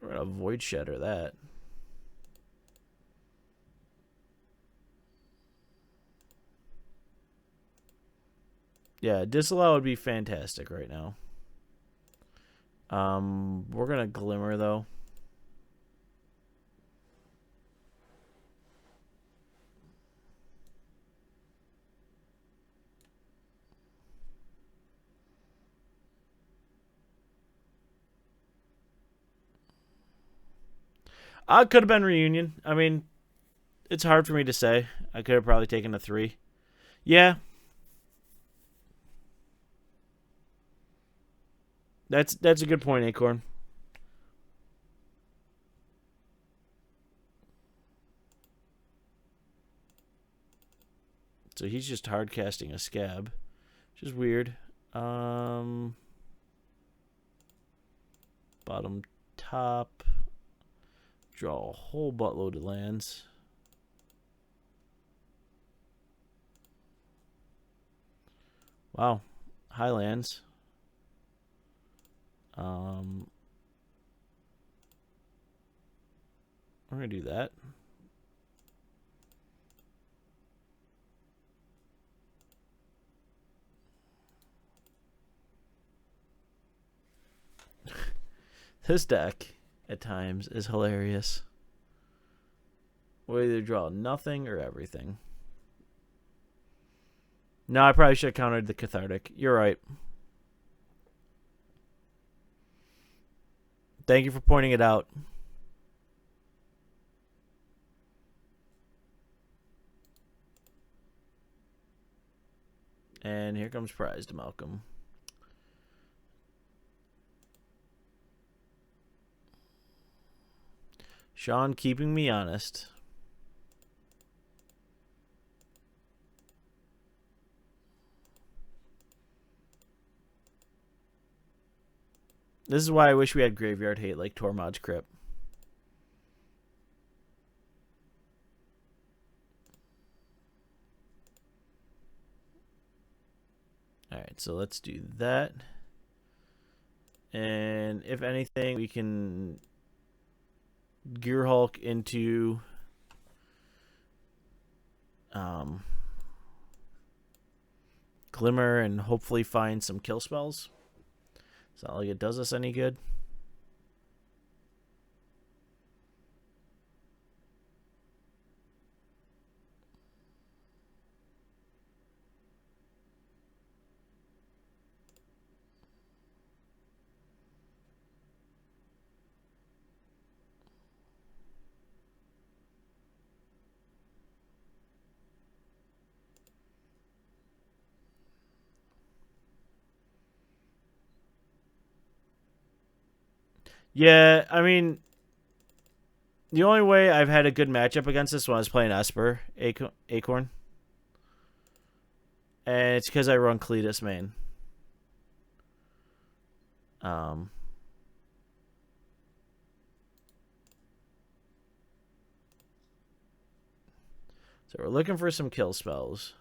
We're gonna Void Shatter that. Yeah, Disallow would be fantastic right now. We're gonna Glimmer though. Could have been Reunion. I mean, it's hard for me to say. I could have probably taken a 3. Yeah. That's a good point, Acorn. So he's just hard casting a Scab, which is weird. Bottom top. Draw a whole buttload of lands. Wow. Highlands. We're going to do that. This deck, at times, is hilarious. We'll either draw nothing or everything. No, I probably should have countered the Cathartic. You're right. Thank you for pointing it out. And here comes Prized Malcolm. Sean keeping me honest. This is why I wish we had Graveyard Hate like Tormod's Crypt. Alright, so let's do that. And if anything, we can Gearhulk into Glimmer and hopefully find some kill spells. It's not like it does us any good. Yeah, I mean, the only way I've had a good matchup against this one is playing Esper Acorn. And it's because I run Cletus main. So we're looking for some kill spells.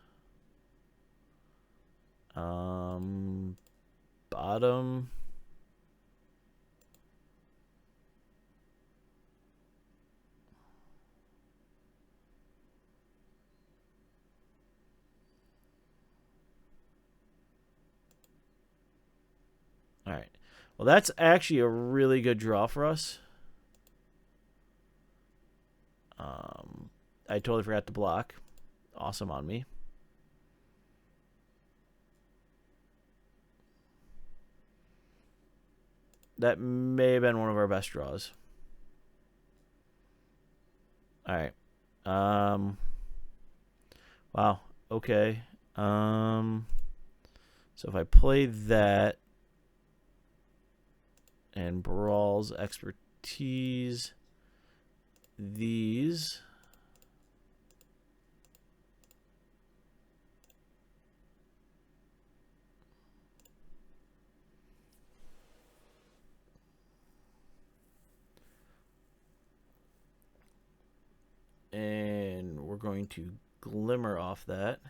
Bottom. All right. Well, that's actually a really good draw for us. I totally forgot to block. Awesome on me. That may have been one of our best draws. All right. Wow. Okay. So if I play that and Brawl's Expertise, these. And we're going to Glimmer off that.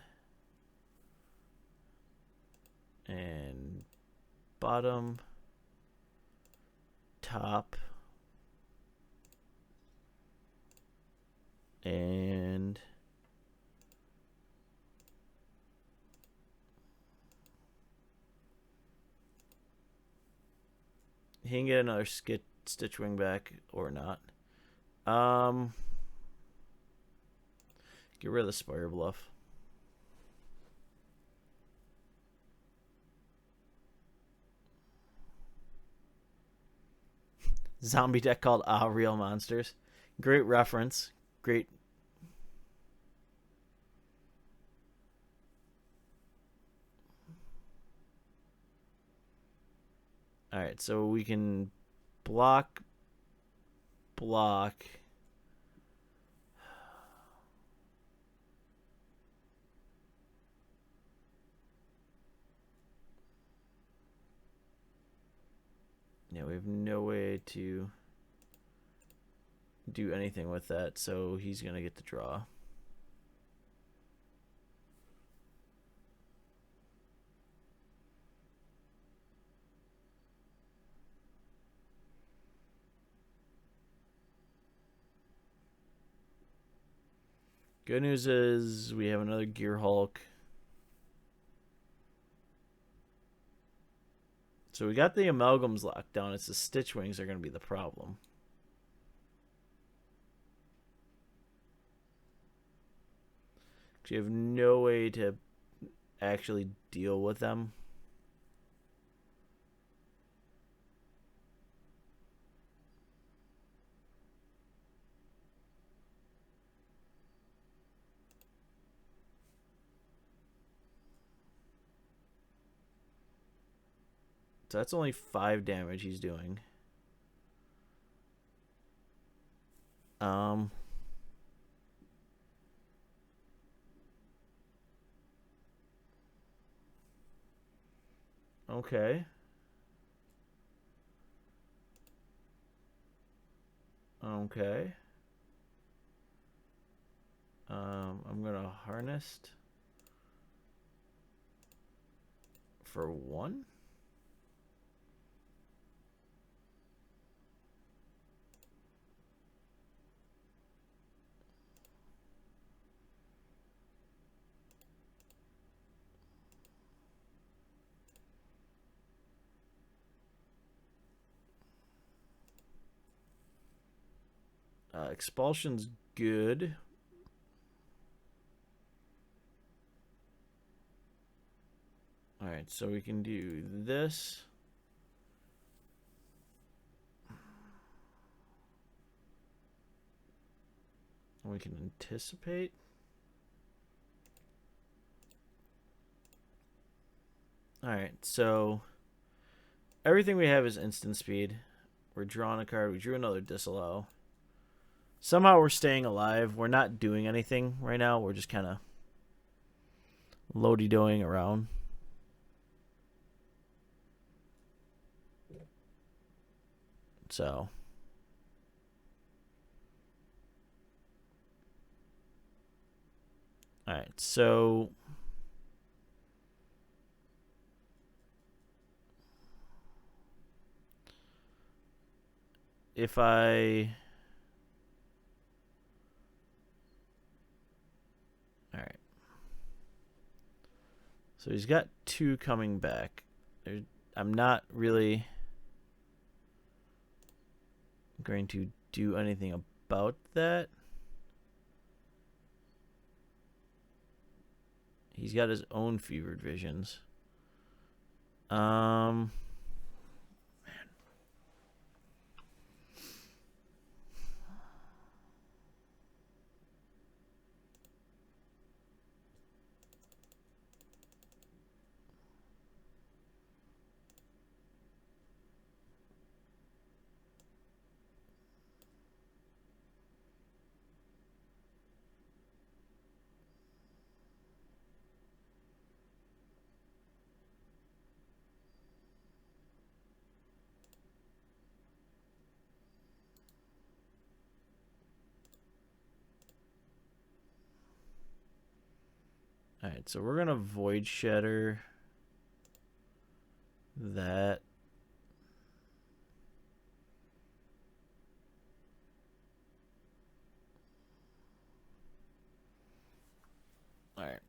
And bottom, top, and he can get another Stitchwing back or not. Get rid of the Spire Bluff. Zombie deck called Real Monsters. Great reference. Great. Alright, so we can block. Yeah, we have no way to do anything with that, so he's going to get the draw. Good news is we have another Gearhulk. So we got the Amalgams locked down. It's the Stitchwings are going to be the problem. You have no way to actually deal with them. So that's only 5 damage he's doing. Okay. Okay. I'm gonna harness for 1. Expulsion's good. Alright, so we can do this. We can anticipate. Alright, so everything we have is instant speed. We're drawing a card. We drew another disallow. Somehow we're staying alive. We're not doing anything right now. We're just kind of loady-doing around. So. Alright, so. If I. Alright. So he's got 2 coming back. I'm not really going to do anything about that. He's got his own fevered visions. Man. Alright, so we're going to Void Shatter that. Alright.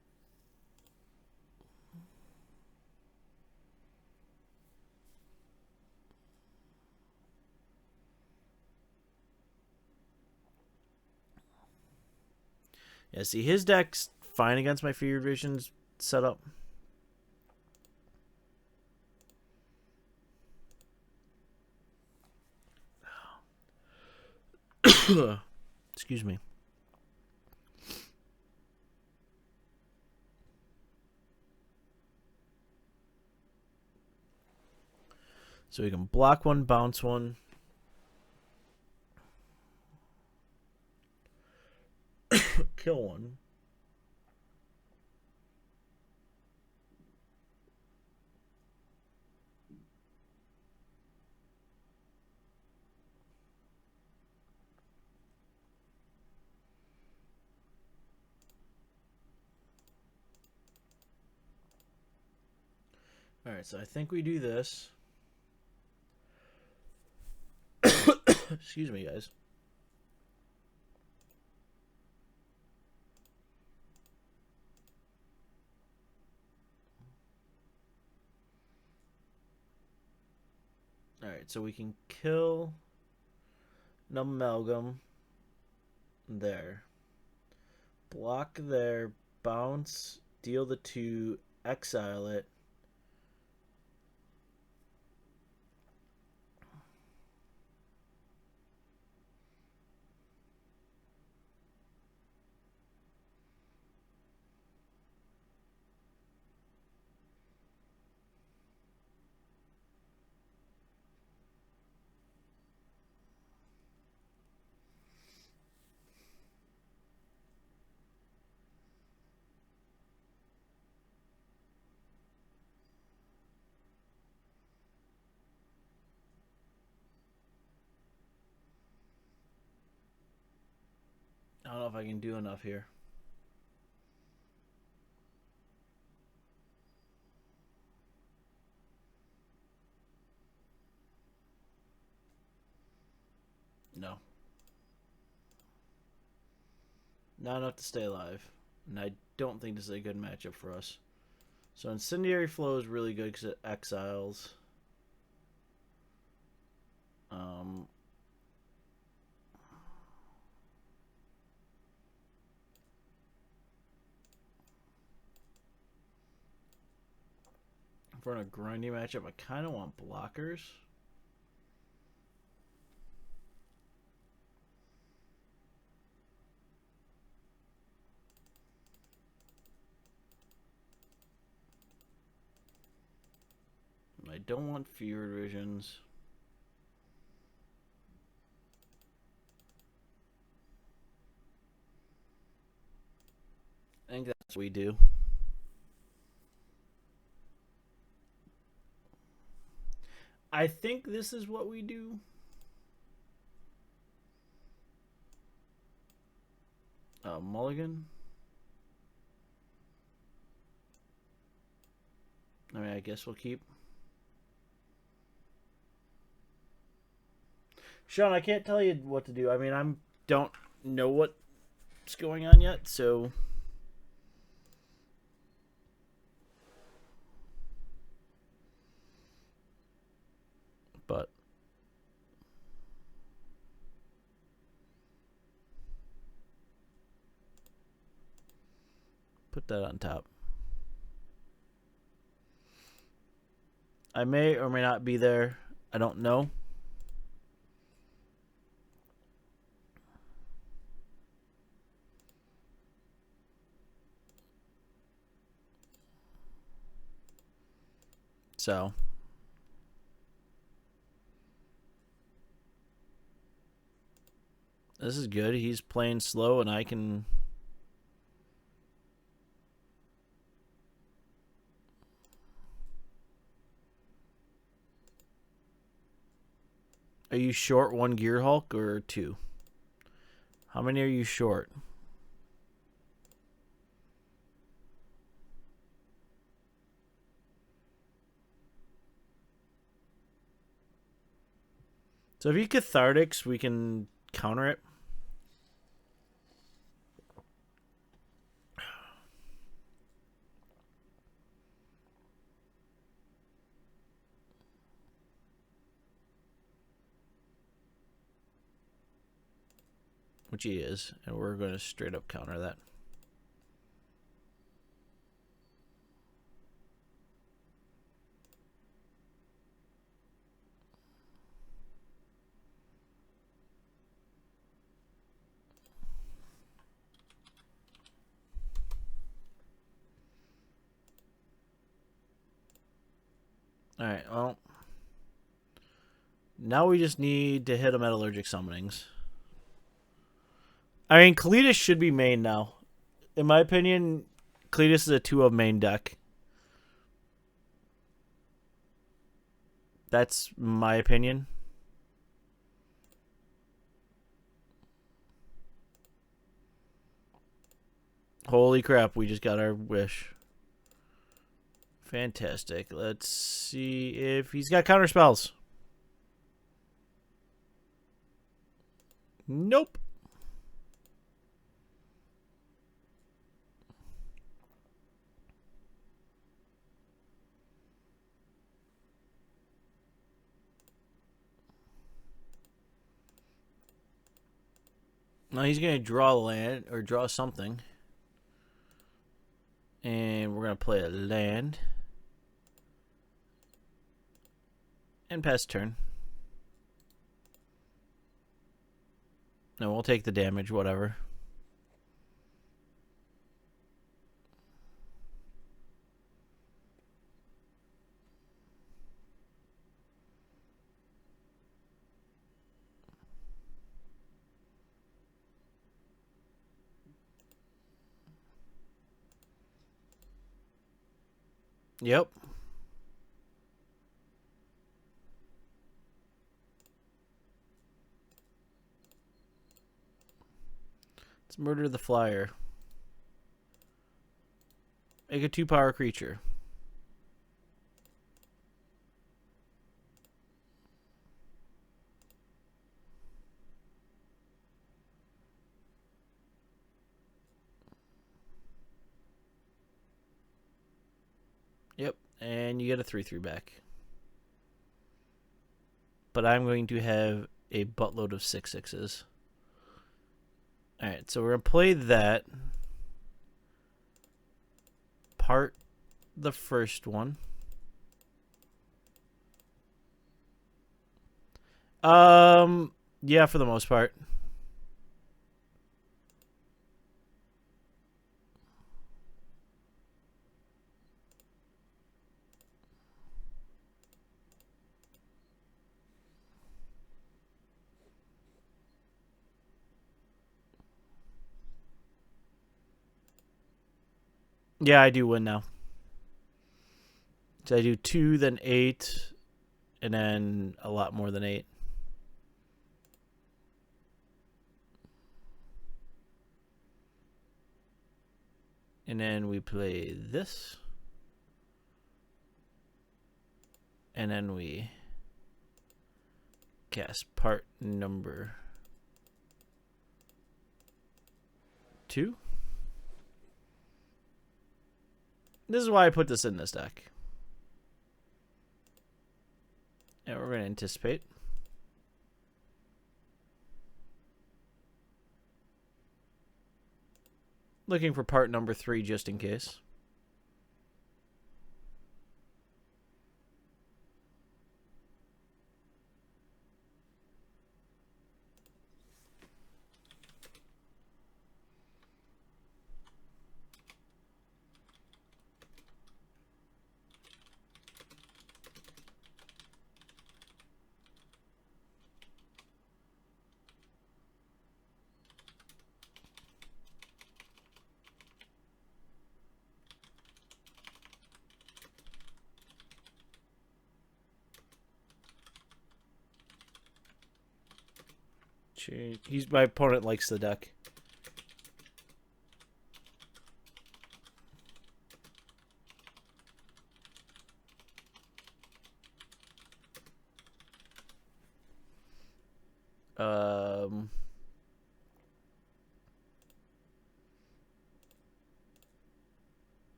Yeah, see, his deck's fine against my fevered visions setup. Excuse me. So we can block 1, bounce 1. Kill 1. Alright, so I think we do this. Excuse me, guys. Alright, so we can kill an amalgam there. Block there, bounce, deal the 2, exile it. know if I can do enough here. No. Not enough to stay alive. And I don't think this is a good matchup for us. So Incendiary Flow is really good because it exiles. If we're in a grindy matchup, I kind of want blockers. I don't want fewer visions. I think that's what we do. I think this is what we do. Mulligan. I mean, I guess we'll keep. Sean, I can't tell you what to do. I mean, don't know what's going on yet, so but put that on top. I may or may not be there. I don't know. So this is good. He's playing slow and I can. Are you short one Gear Hulk or two? How many are you short? So if he Cathartics, we can counter it. Which he is, and we're going to straight up counter that. Alright, well. Now we just need to hit a Metallurgic Summonings. I mean, Cletus should be main now. In my opinion, Cletus is a 2-of main deck. That's my opinion. Holy crap, we just got our wish. Fantastic. Let's see if he's got counter spells. Nope. No, he's going to draw land or draw something. And we're going to play a land. And pass turn. No, we'll take the damage, whatever. Yep. Let's murder the flyer. Make a 2-power creature. Yep, and you get a 3/3 back. But I'm going to have a buttload of 6/6s. Alright, so we're going to play that. Part the first one. Yeah, for the most part. Yeah, I do win now. So I do 2, then 8, and then a lot more than 8. And then we play this. And then we cast part number 2. This is why I put this in this deck. And we're going to anticipate. Looking for part number 3 just in case. My opponent likes the deck.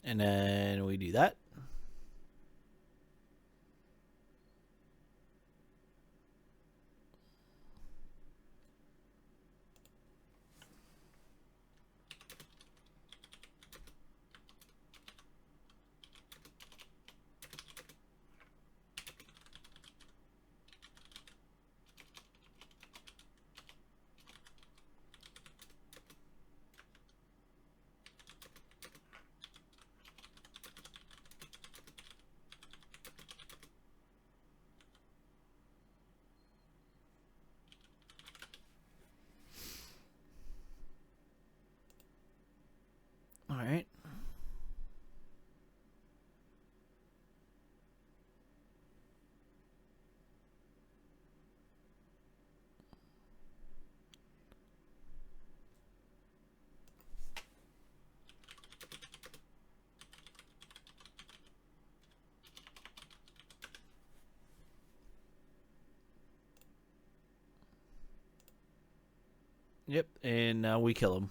And then we do that. All right. Yep, and now we kill him.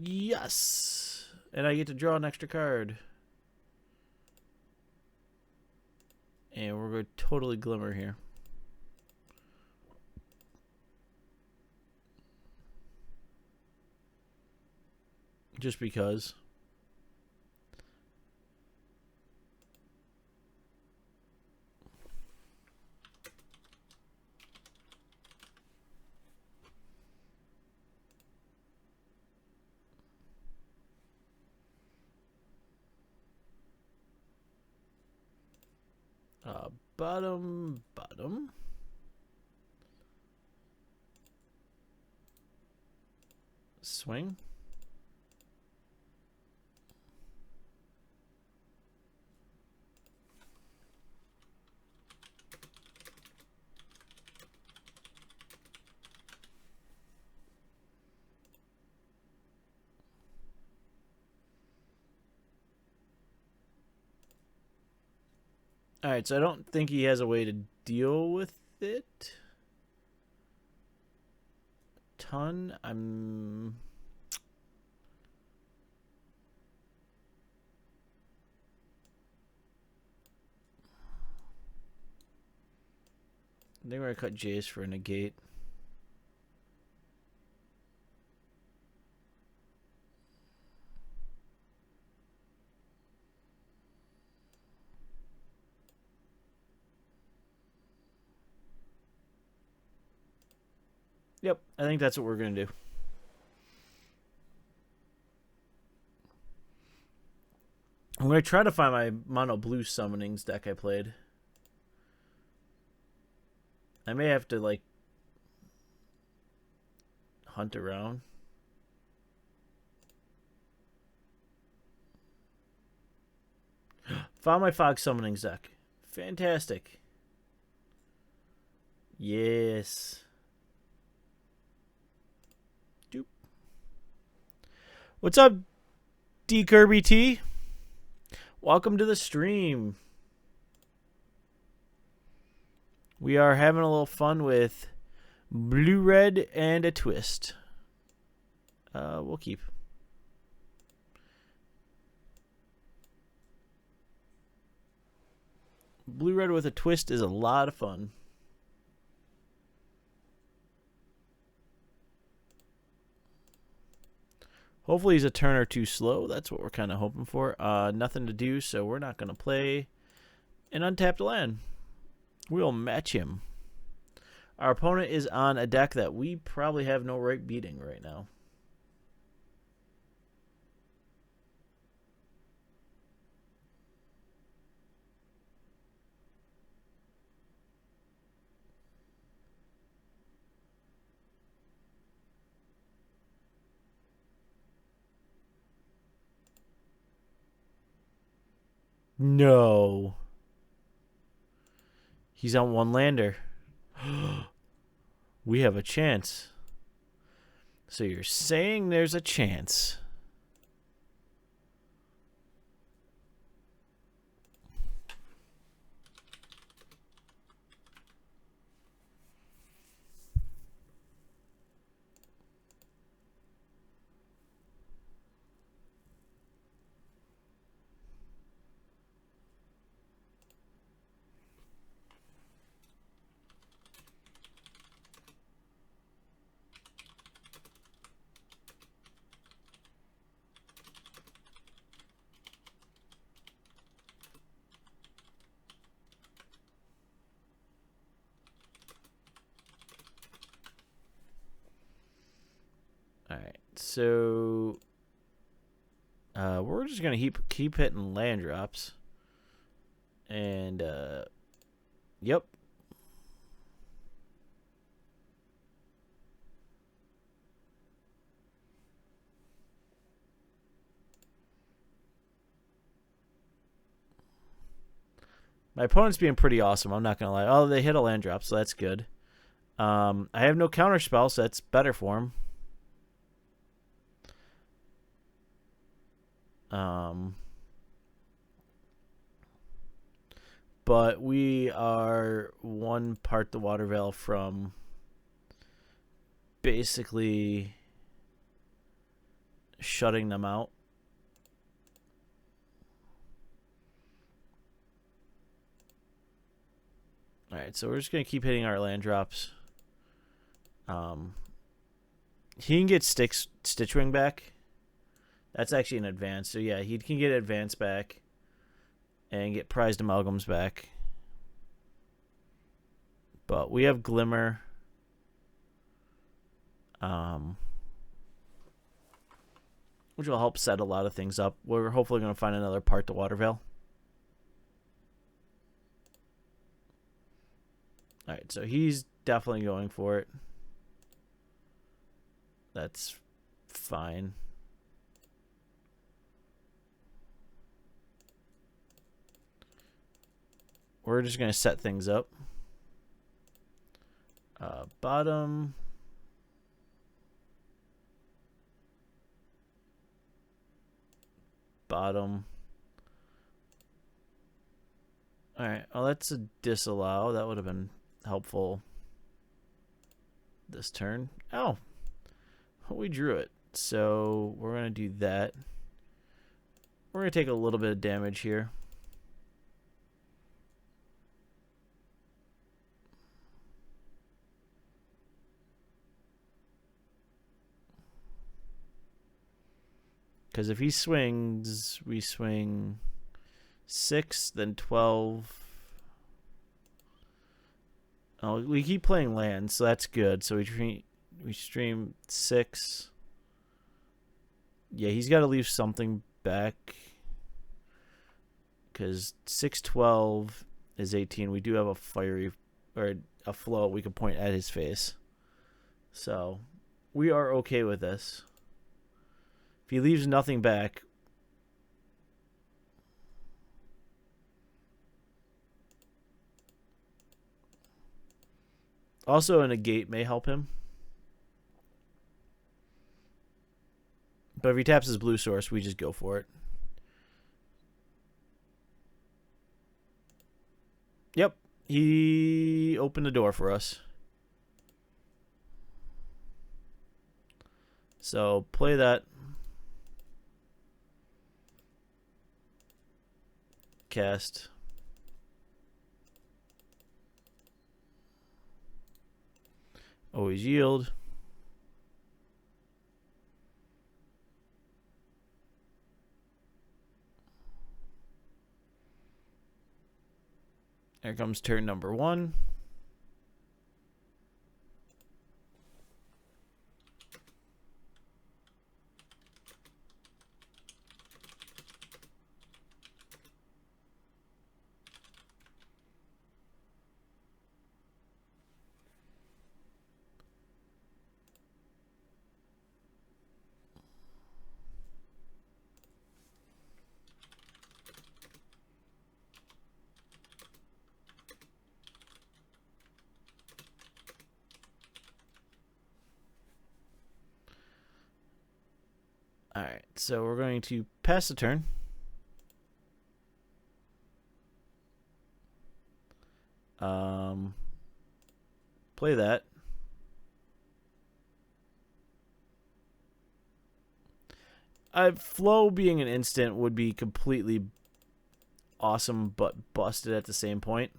Yes! And I get to draw an extra card. And we're going to totally Glimmer here. Just because. Bottom. Swing. Alright, so I don't think he has a way to deal with it. Ton. I think we're going to cut Jace for a negate. Yep, I think that's what we're going to do. I'm going to try to find my mono blue summonings deck I played. I may have to, like, hunt around. Found my fog summonings deck. Fantastic. Yes. Doop. What's up, D Kirby T? Welcome to the stream. We are having a little fun with blue red and a twist. We'll keep. Blue red with a twist is a lot of fun. Hopefully he's a turn or two slow. That's what we're kind of hoping for. Nothing to do, so we're not going to play an untapped land. We'll match him. Our opponent is on a deck that we probably have no right beating right now. No. He's on one lander. We have a chance. So you're saying there's a chance. Alright, so we're just gonna keep hitting land drops. And yep. My opponent's being pretty awesome, I'm not gonna lie. Oh, they hit a land drop, so that's good. I have no counter spell, so that's better for him. But we are one part the water veil from basically shutting them out. Alright, so we're just going to keep hitting our land drops. He can get Stitchwing back. That's actually an advance. So yeah, he can get advance back. And get prized amalgams back. But we have Glimmer. Which will help set a lot of things up. We're hopefully going to find another part to Water Veil. Alright, so he's definitely going for it. That's fine. We're just going to set things up. Bottom. Bottom. Alright, well, that's a disallow. That would have been helpful this turn. Oh, we drew it. So we're going to do that. We're going to take a little bit of damage here. Because if he swings, we swing 6, then 12. Oh, we keep playing land, so that's good. So we stream 6. Yeah, he's got to leave something back. Because 6, 12 is 18. We do have a fiery, or a float we can point at his face. So we are okay with this. If he leaves nothing back, also a negate may help him. But if he taps his blue source, we just go for it. Yep, he opened the door for us. So play that. Cast. Always yield. There comes turn number 1. Alright, so we're going to pass the turn. Play that. Flow being an instant would be completely awesome, but busted at the same point.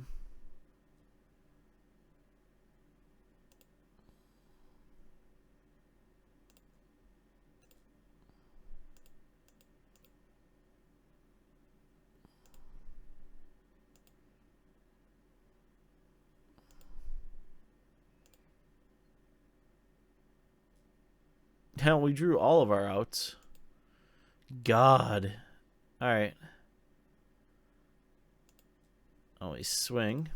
Hell, we drew all of our outs. God. Alright. Always swing.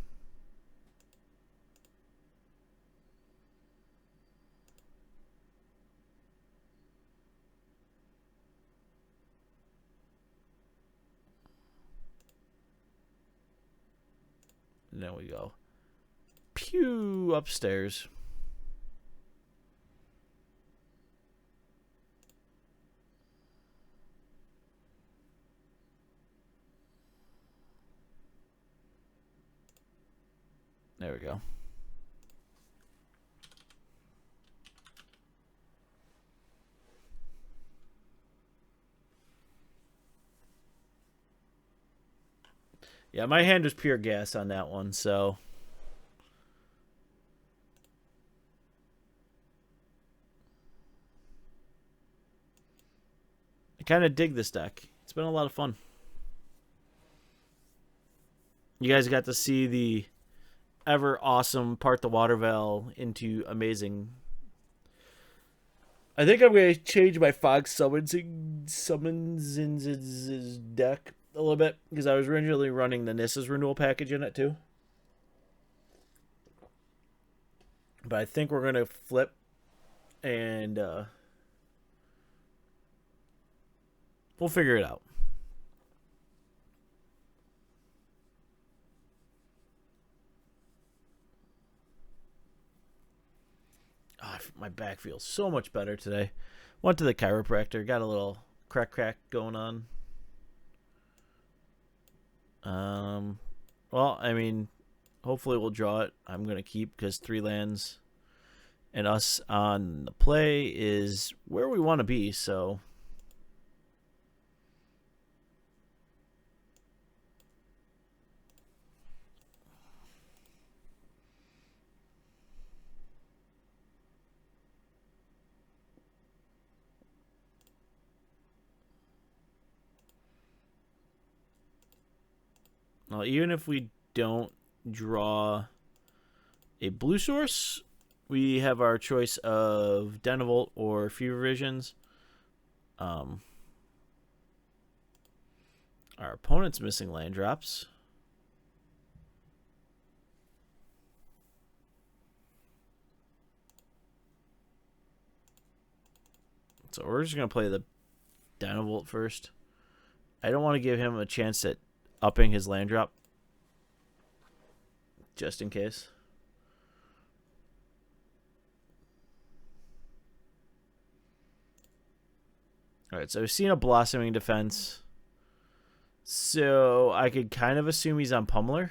And there we go. Pew! Upstairs. There we go. Yeah, my hand was pure gas on that one, so... I kind of dig this deck. It's been a lot of fun. You guys got to see the ever awesome Part the Water Veil into amazing. I think I'm going to change my Fog Summons deck a little bit, because I was originally running the Nissa's Renewal package in it too. But I think we're going to flip and we'll figure it out. Oh, my back feels so much better today. Went to the chiropractor, got a little crack going on. Well, I mean, hopefully we'll draw it. I'm going to keep because 3 lands and us on the play is where we want to be, so... Well, even if we don't draw a blue source, we have our choice of Denavolt or Fever Visions. Our opponent's missing land drops. So we're just going to play the Denavolt first. I don't want to give him a chance at upping his land drop. Just in case. Alright, so I've seen a Blossoming Defense. So I could kind of assume he's on Pummeler.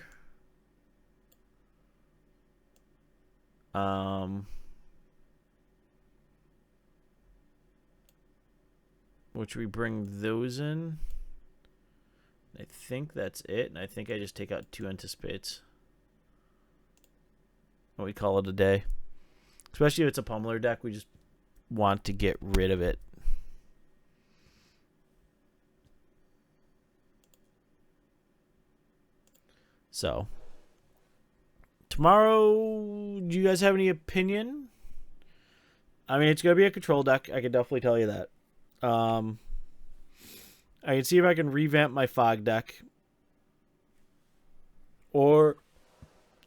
Which we bring those in. I think that's it, and I think I just take out 2 Anticipates. And we call it a day. Especially if it's a Pummeler deck, we just want to get rid of it. So, tomorrow, do you guys have any opinion? I mean, it's going to be a control deck. I can definitely tell you that. I can see if I can revamp my Fog deck. Or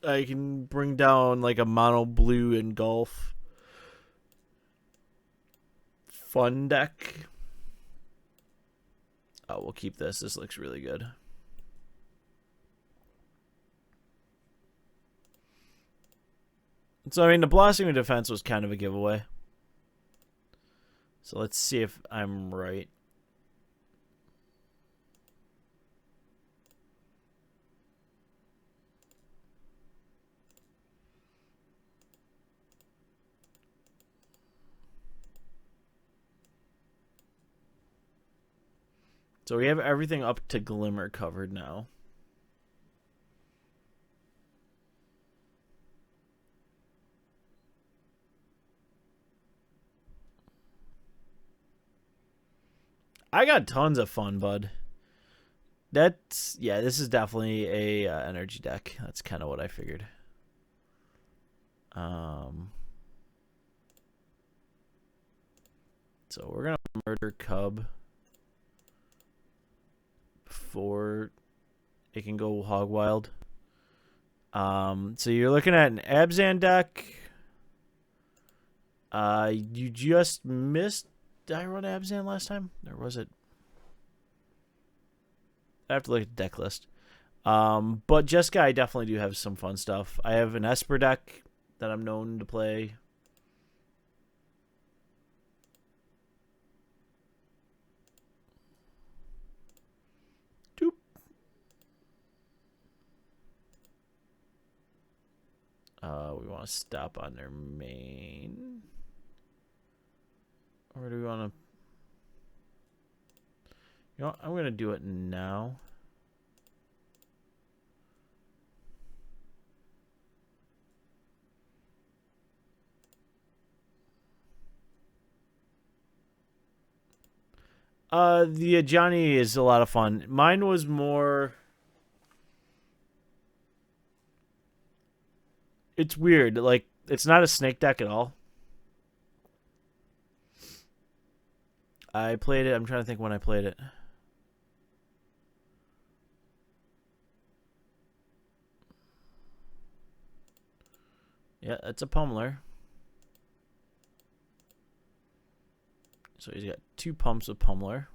I can bring down like a mono blue and golf fun deck. Oh, we'll keep this. This looks really good. So, I mean, the Blossoming Defense was kind of a giveaway. So, let's see if I'm right. So, we have everything up to Glimmer covered now. I got tons of fun, bud. That's, yeah, this is definitely a energy deck. That's kind of what I figured. So we're going to murder Cub before it can go hog wild. So you're looking at an Abzan deck. You just missed... Did I run Abzan last time? Or was it? I have to look at the deck list. But Jessica, I definitely do have some fun stuff. I have an Esper deck that I'm known to play. Doop. We want to stop on their main. Or do we want to... You know what? I'm going to do it now. The Ajani is a lot of fun. Mine was more... It's weird. Like, it's not a snake deck at all. I played it. I'm trying to think when I played it. Yeah, it's a Pummeler. So he's got 2 pumps of Pummeler.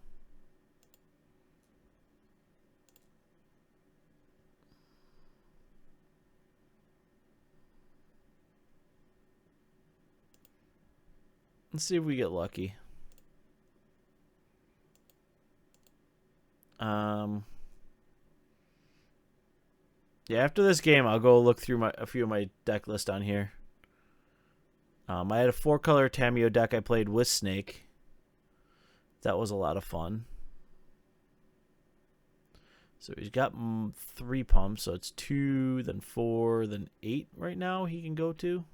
Let's see if we get lucky. Yeah, after this game, I'll go look through a few of my deck list on here. I had a 4-color Tamiyo deck I played with Snake. That was a lot of fun. So he's got 3 pumps, so it's 2, then 4, then 8 right now he can go to.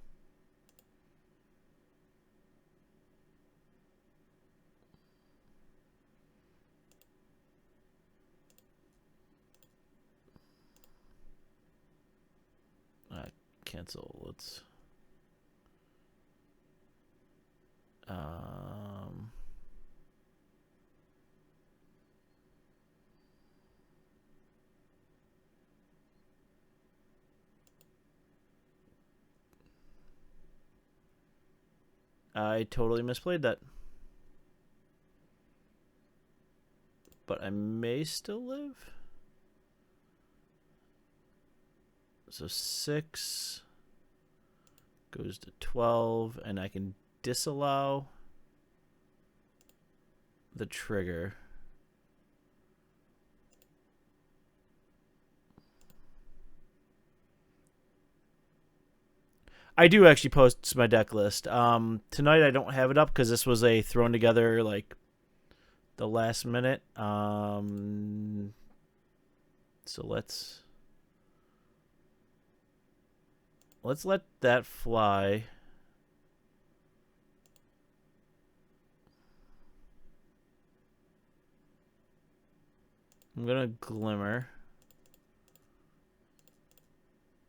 Cancel. Let's I totally misplayed that. But I may still live. So 6 goes to 12, and I can disallow the trigger. I do actually post my deck list. Tonight I don't have it up because this was a thrown together like the last minute. So let's let that fly. I'm gonna Glimmer.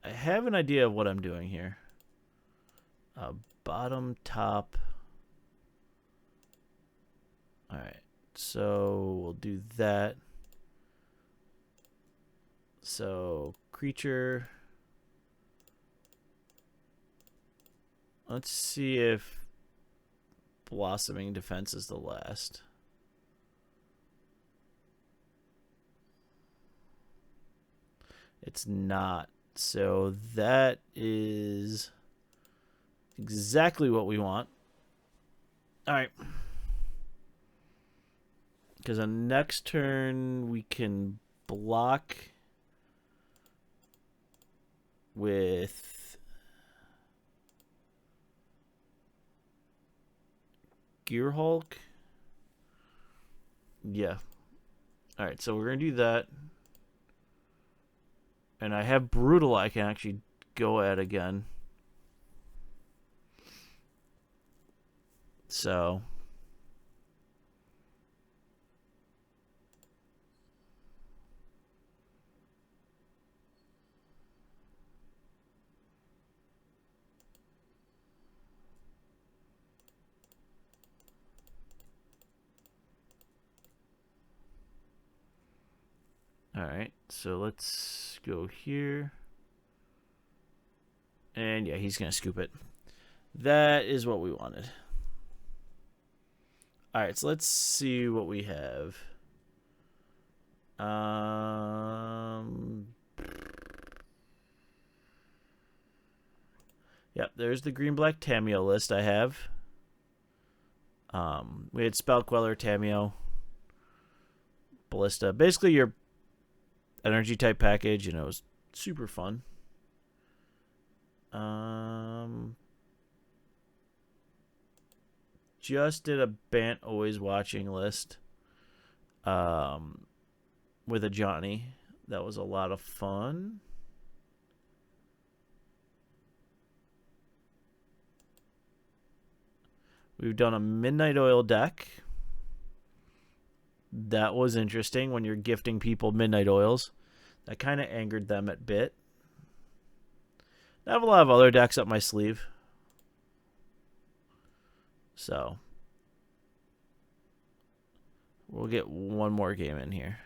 I have an idea of what I'm doing here. Bottom, top. Alright, so we'll do that. So, creature. Let's see if Blossoming Defense is the last. It's not. So that is exactly what we want. Alright. Because on next turn we can block with Gearhulk. Yeah. Alright, so we're going to do that. And I have Brutal I can actually go at again. So alright, so let's go here. And yeah, he's going to scoop it. That is what we wanted. Alright, so let's see what we have. Yep, there's the green-black Tamiyo list I have. We had Spell Queller, Tamiyo, Ballista. Basically your energy type package, you know, it was super fun. Just did a Bant Always Watching list with a Johnny. That was a lot of fun. We've done a Midnight Oil deck. That was interesting when you're gifting people Midnight Oils. That kind of angered them a bit. I have a lot of other decks up my sleeve. So we'll get one more game in here.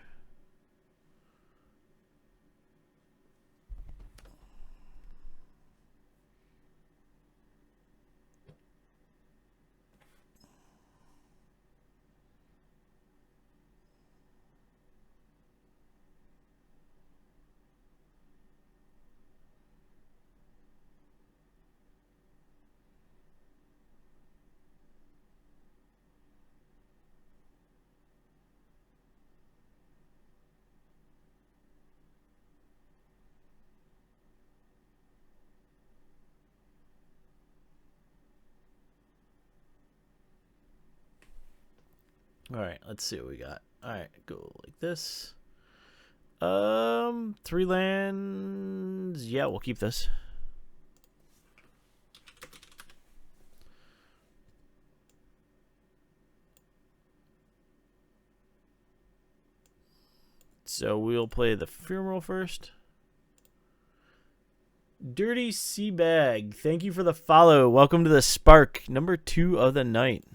All right, let's see what we got. All right, go like this. 3 lands. Yeah, we'll keep this. So we'll play the funeral first. Dirty Seabag, thank you for the follow. Welcome to the Spark, number 2 of the night.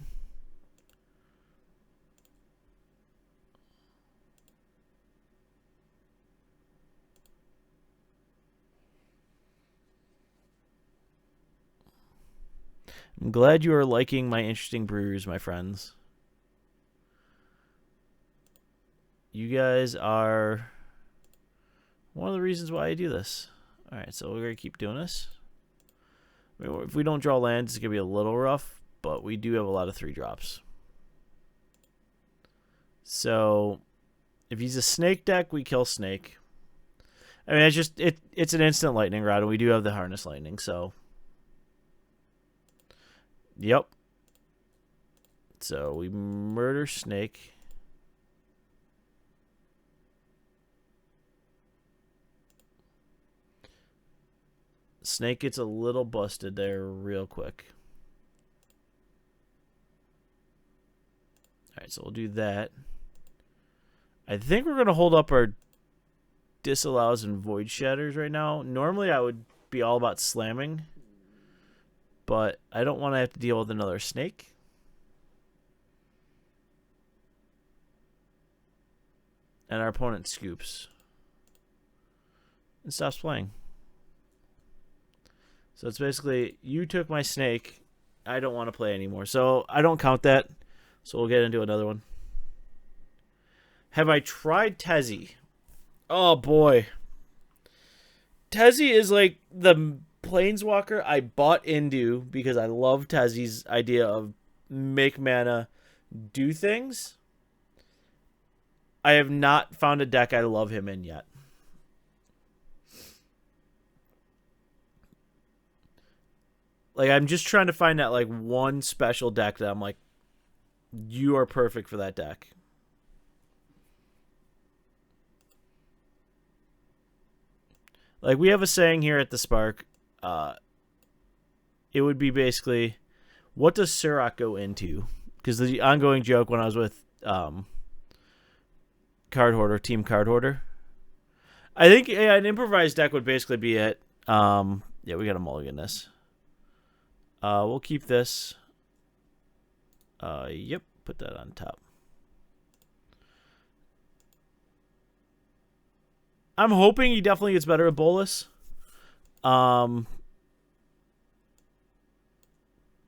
I'm glad you are liking my interesting brews, my friends. You guys are one of the reasons why I do this. Alright, so we're going to keep doing this. I mean, if we don't draw lands, it's going to be a little rough, but we do have a lot of 3-drops. So, if he's a snake deck, we kill snake. I mean, it's an instant lightning rod, and we do have the harness lightning, so... Yep. So, we murder snake. Snake gets a little busted there real quick. Alright, so we'll do that. I think we're going to hold up our disallows and void shatters right now. Normally, I would be all about slamming, but I don't want to have to deal with another snake. And our opponent scoops and stops playing. So it's basically, you took my snake, I don't want to play anymore. So I don't count that. So we'll get into another one. Have I tried Tezzy? Oh boy. Tezzy is like the planeswalker I bought into because I love Tezzy's idea of make mana do things. I have not found a deck I love him in yet. Like, I'm just trying to find that, like, one special deck that I'm like, you are perfect for that deck. Like, we have a saying here at the Spark. It would be basically, what does Surak go into? Because the ongoing joke when I was with Card Hoarder, Team Card Hoarder, I think an improvised deck would basically be it. Yeah, we got to mulligan this. We'll keep this. Yep, put that on top. I'm hoping he definitely gets better at Bolas.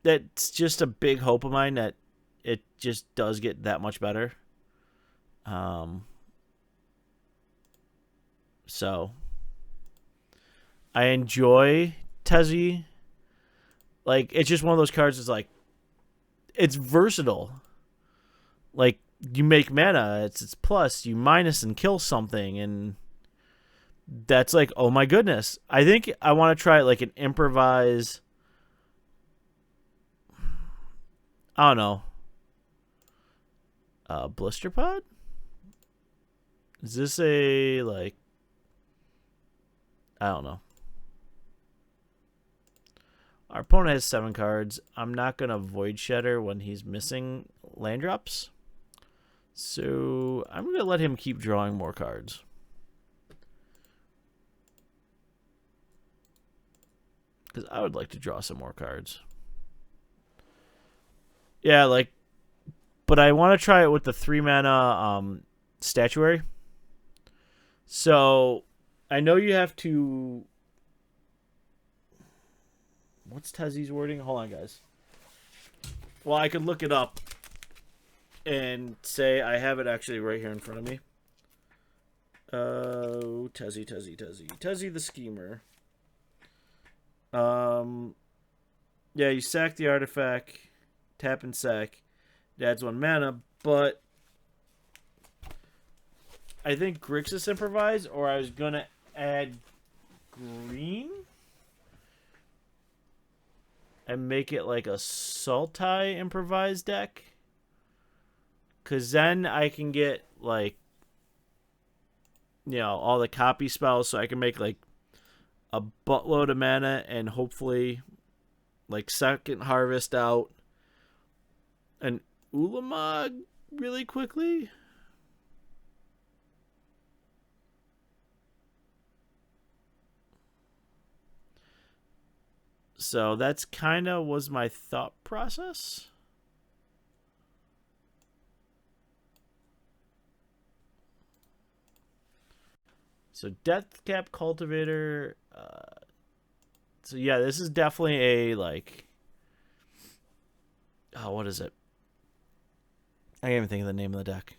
That's just a big hope of mine that it just does get that much better. So I enjoy Tezzy. Like, it's just one of those cards that's like, it's versatile. Like, you make mana, it's plus, you minus and kill something, and that's like, oh my goodness. I think I want to try like an improvise. I don't know. Blister Pod? Is this a, like, I don't know. Our opponent has 7 cards. I'm not going to Void Shatter when he's missing land drops. So I'm going to let him keep drawing more cards. Because I would like to draw some more cards. Yeah, like, but I want to try it with the 3-mana statuary. So I know you have to... What's Tezzy's wording? Hold on, guys. Well, I could look it up and say I have it actually right here in front of me. Tezzy the Schemer. Yeah, you sack the artifact, tap and sack. It adds 1 mana, but I think Grixis improvise, or I was gonna add green and make it like a Sultai improvised deck. Because then I can get, like, all the copy spells, so I can make, like, a buttload of mana and hopefully, like, second harvest out an Ulamog really quickly. So that's kind of was my thought process. So Deathcap Cultivator. So yeah, this is definitely a, like, oh, what is it? I can't even think of the name of the deck.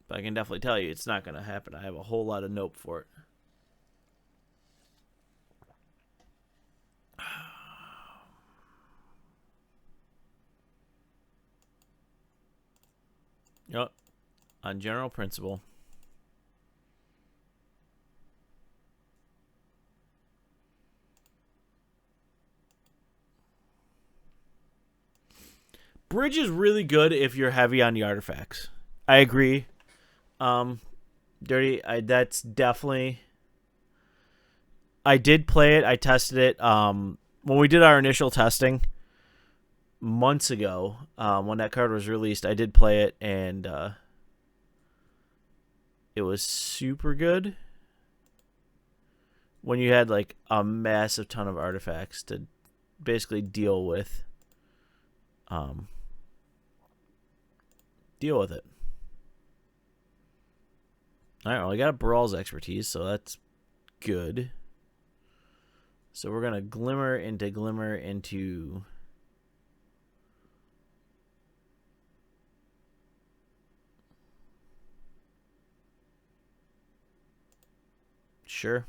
But I can definitely tell you it's not going to happen. I have a whole lot of nope for it. Yep. On general principle. Bridge is really good if you're heavy on the artifacts. I agree. Dirty. That's definitely. I did play it. I tested it. When we did our initial testing months ago, when that card was released, I did play it, and it was super good. When you had, like, a massive ton of artifacts to basically deal with it. Alright, well, I got a Brawl's expertise, so that's good. So we're gonna Glimmer into sure.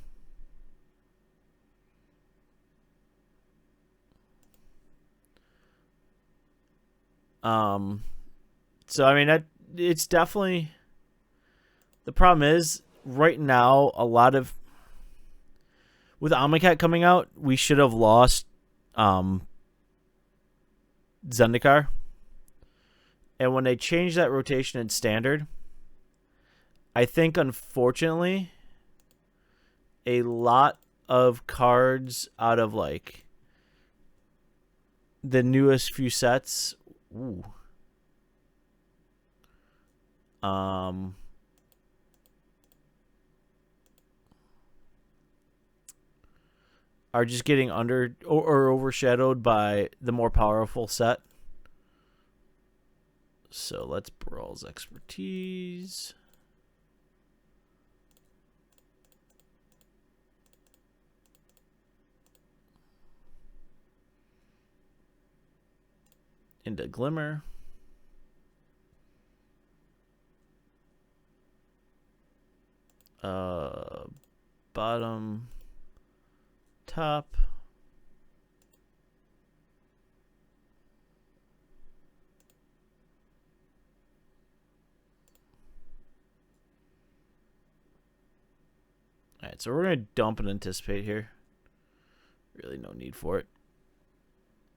So I mean, it's definitely, the problem is right now a lot of, with Amonkhet coming out, we should have lost Zendikar. And when they changed that rotation in Standard, I think, unfortunately, a lot of cards out of, like, the newest few sets, are just getting under or overshadowed by the more powerful set. So let's Brawl's expertise. Into Glimmer. Bottom, top. Alright, so we're going to dump and anticipate here. Really no need for it.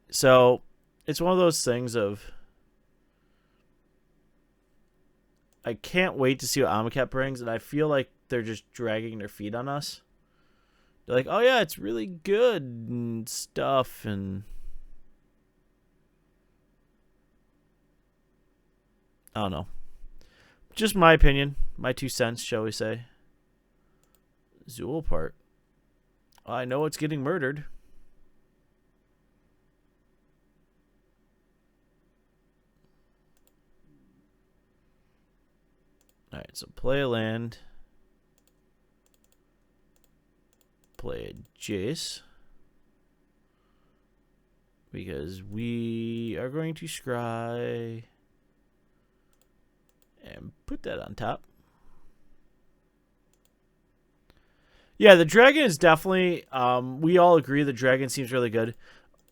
So, it's one of those things of, I can't wait to see what Amonkhet brings, and I feel like they're just dragging their feet on us. They're like, oh yeah, it's really good and stuff, and I don't know. Just my opinion, my 2 cents, shall we say. Zulapart. I know it's getting murdered. Alright, so play a land. Play a Jace. Because we are going to scry and put that on top. Yeah, the dragon is definitely, we all agree the dragon seems really good.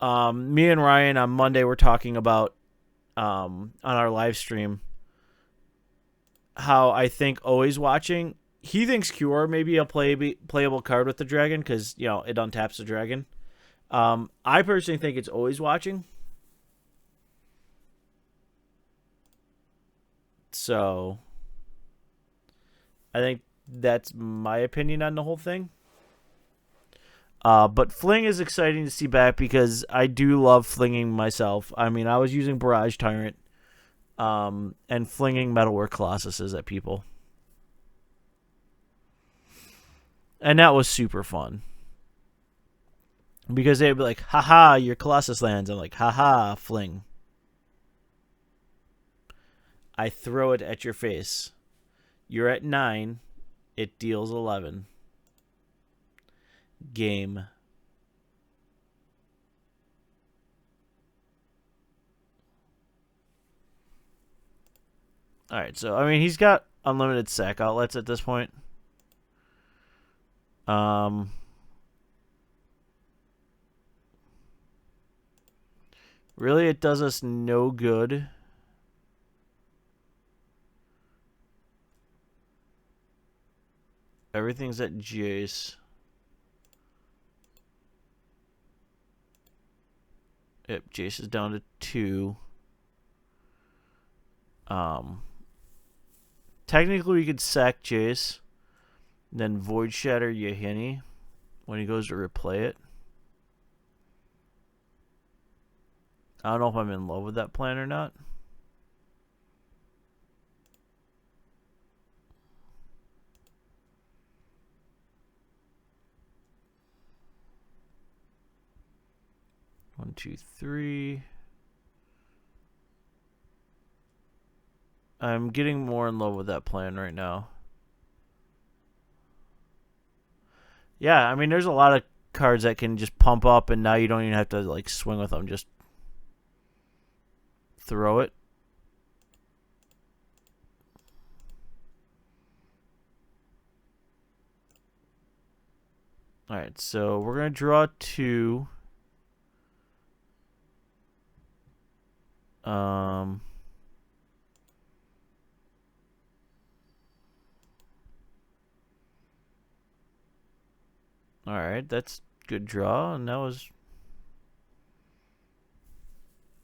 Me and Ryan on Monday were talking about, on our live stream, how I think Always Watching, he thinks Cure may be a playable card with the dragon because, it untaps the dragon. I personally think it's Always Watching. So I think that's my opinion on the whole thing. But Fling is exciting to see back because I do love flinging myself. I mean, I was using Barrage Tyrant and flinging Metalwork Colossuses at people. And that was super fun. Because they'd be like, haha, your Colossus lands. I'm like, haha, Fling. I throw it at your face. You're at 9. It deals 11. Game. Alright, so, I mean, he's got unlimited sack outlets at this point. Really, it does us no good. Everything's at Jace. Yep, Jace is down to 2. Technically, we could sack Jace, then Void Shatter Yahenni when he goes to replay it. I don't know if I'm in love with that plan or not. One, two, three. I'm getting more in love with that plan right now. Yeah, I mean, there's a lot of cards that can just pump up, and now you don't even have to like swing with them. Just throw it. All right, so we're gonna draw 2. All right, that's good draw, and that was.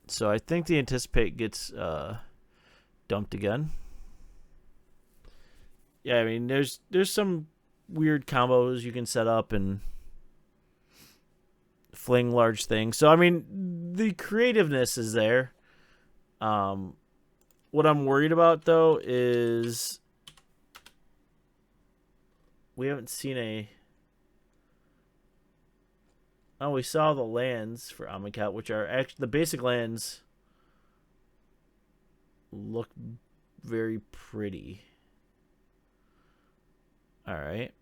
So I think the Anticipate gets dumped again. Yeah, I mean, there's some weird combos you can set up and fling large things. So I mean, the creativeness is there. What I'm worried about though is we haven't seen a. Oh, we saw the lands for Amonkhet, which are actually the basic lands. Look very pretty. All right.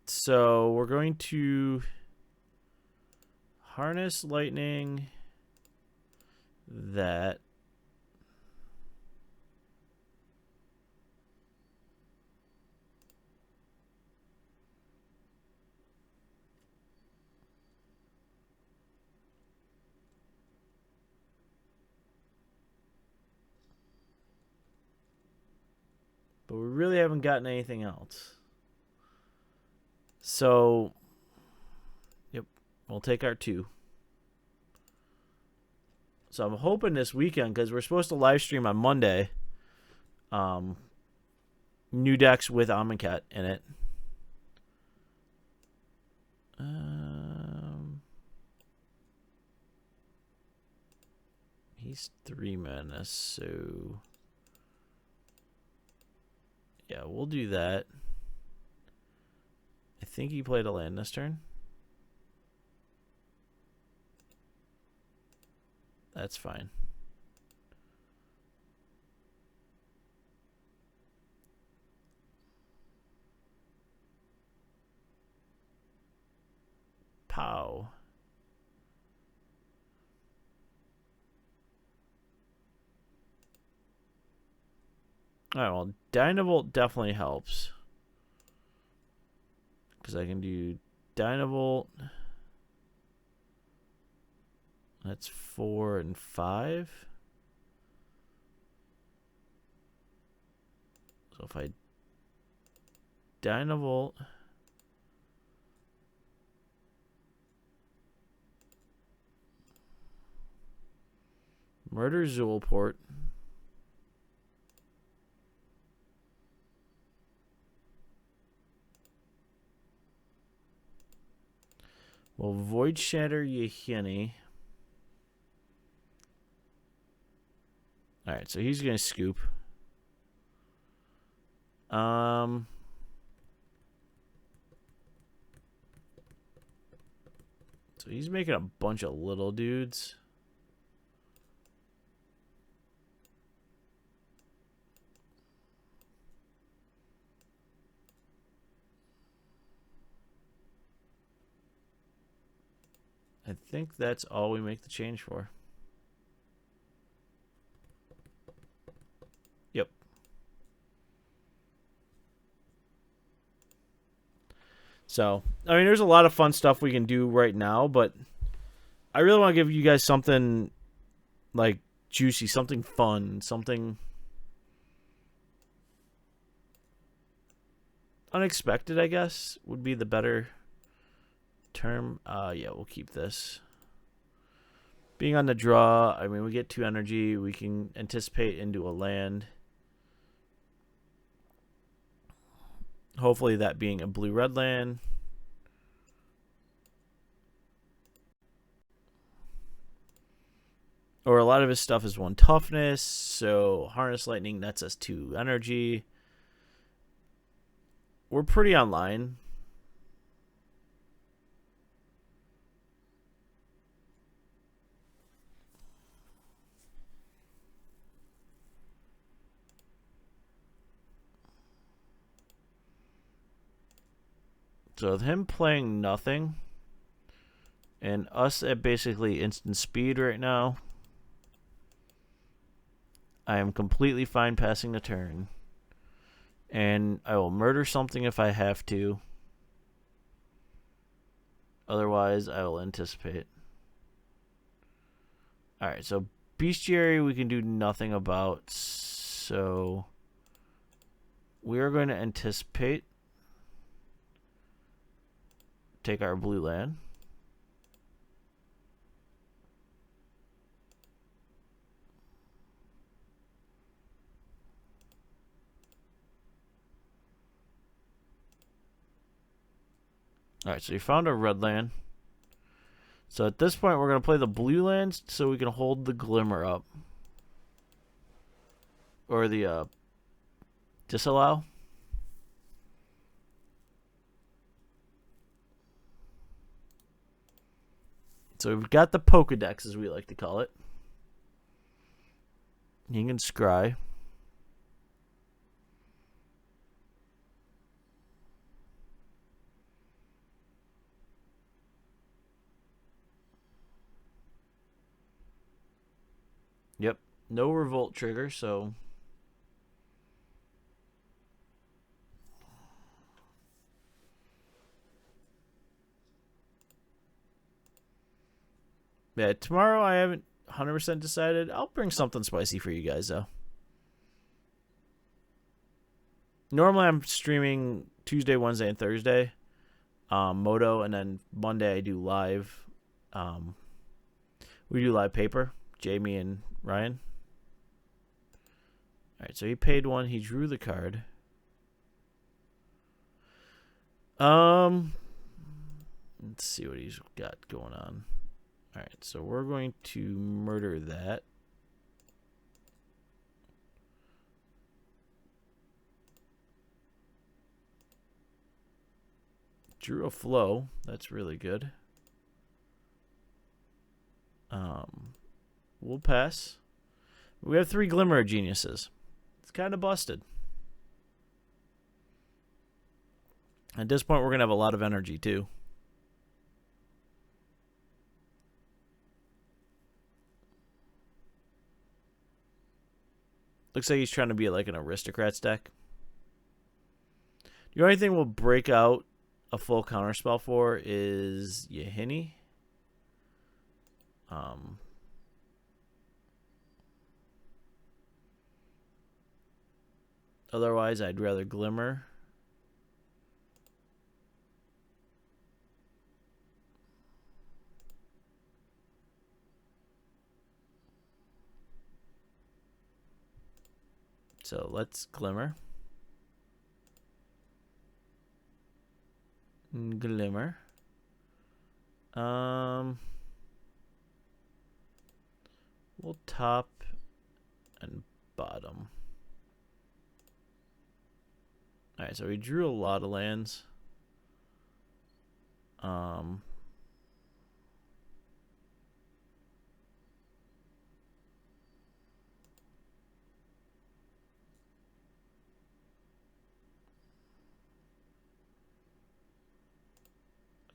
So we're going to harness lightning that. But we really haven't gotten anything else. So, yep, we'll take our 2. So I'm hoping this weekend, because we're supposed to live stream on Monday, new decks with Amonkhet in it. He's 3 mana, so yeah, we'll do that. I think he played a land this turn. That's fine. Pow. Alright, well, Dynavolt definitely helps. Because I can do Dynavolt. That's 4 and 5. So if I Dynavolt. Murder Zulport. Well, Void Shatter Yahini. Alright, so he's going to scoop. So he's making a bunch of little dudes. I think that's all we make the change for. Yep. So, I mean, there's a lot of fun stuff we can do right now, but I really want to give you guys something, like, juicy, something fun, something unexpected, I guess, would be the better term. Yeah, we'll keep this. Being on the draw, I mean, we get 2 energy. We can anticipate into a land. Hopefully that being a blue-red land. Or a lot of his stuff is 1 toughness, so Harness Lightning nets us 2 energy. We're pretty online. So with him playing nothing, and us at basically instant speed right now, I am completely fine passing the turn. And I will murder something if I have to. Otherwise, I will anticipate. Alright, so Bestiary we can do nothing about. So we are going to anticipate. Take our blue land. Alright, so you found a red land. So at this point, we're going to play the blue lands so we can hold the Glimmer up. Or the Disallow. So we've got the Pokedex, as we like to call it. You can scry. Yep. No revolt trigger, so yeah, tomorrow I haven't 100% decided. I'll bring something spicy for you guys, though. Normally I'm streaming Tuesday, Wednesday, and Thursday. Moto, and then Monday I do live. We do live paper. Jamie and Ryan. Alright, so he paid 1. He drew the card. Let's see what he's got going on. Alright, so we're going to murder that. Drew a flow. That's really good. We'll pass. We have 3 Glimmer Geniuses. It's kind of busted. At this point, we're going to have a lot of energy, too. Looks like he's trying to be like an Aristocrats deck. The only thing we'll break out a full counterspell for is Yahini. Otherwise, I'd rather Glimmer. So let's Glimmer. Glimmer. We'll top and bottom. Alright, so we drew a lot of lands. I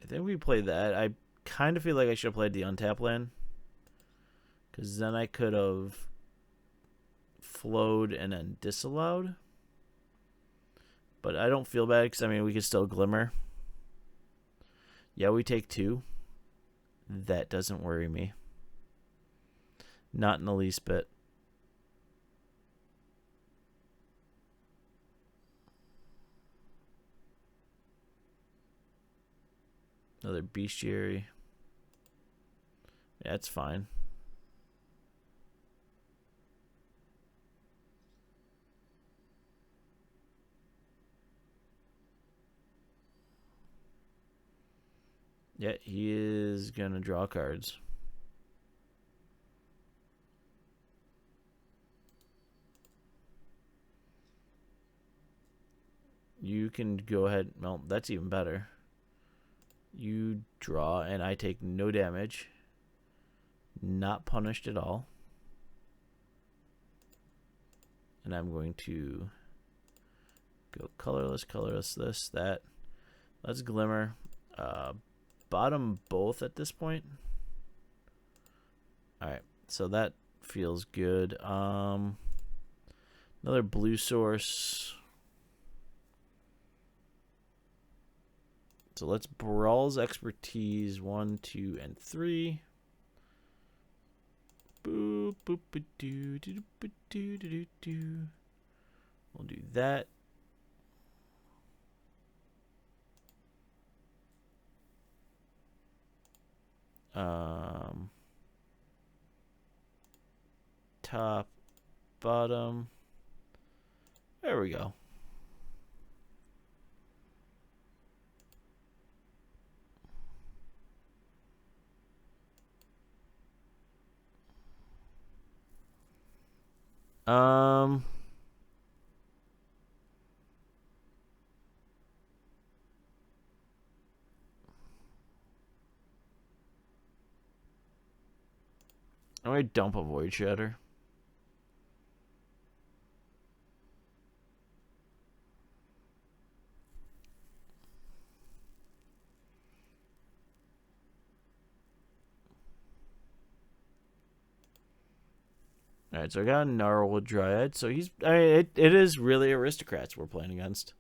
think we played that. I kind of feel like I should have played the untap land, because then I could have flowed and then disallowed. But I don't feel bad, because I mean we could still Glimmer. Yeah, we take 2. That doesn't worry me. Not in the least bit. Another bestiary. Yeah, it's fine. Yeah, he is gonna draw cards. You can go ahead. Well, that's even better. You draw, and I take no damage. Not punished at all. And I'm going to go colorless, colorless, this, that. Let's Glimmer. Bottom both at this point. Alright, so that feels good. Another blue source. So let's Brawl's Expertise 1, 2, and 3. Boop, boop, ba, doo, doo, ba, doo, doo, doo, doo. We'll do that. Top, bottom. There we go. I'm gonna dump a Void Shatter. Alright, so I got a Gnarlwood Dryad. So he's... it is really aristocrats we're playing against.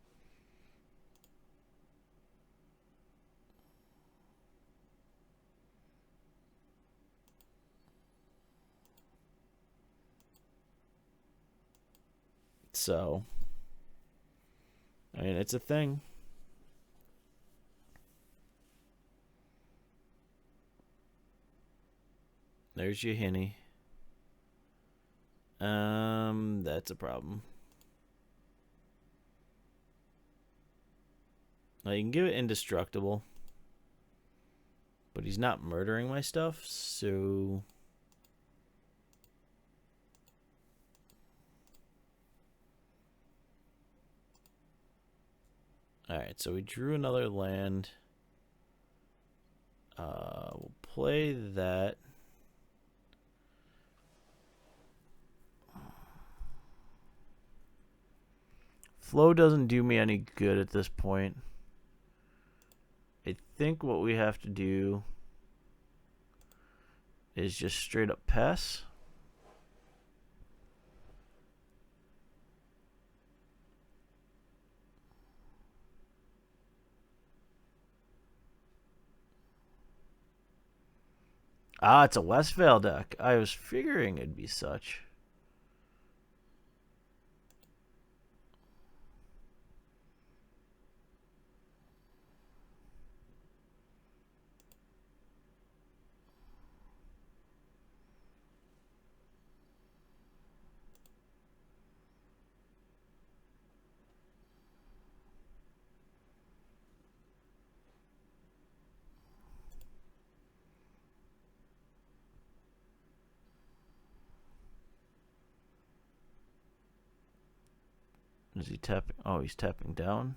So... I mean, it's a thing. There's your Henny. That's a problem. Now you can give it indestructible, but he's not murdering my stuff, so... Alright, so we drew another land. We'll play that. Flow doesn't do me any good at this point. I think what we have to do is just straight up pass. Ah, it's a Westvale deck. I was figuring it'd be such. Is he tapping? Oh, he's tapping down.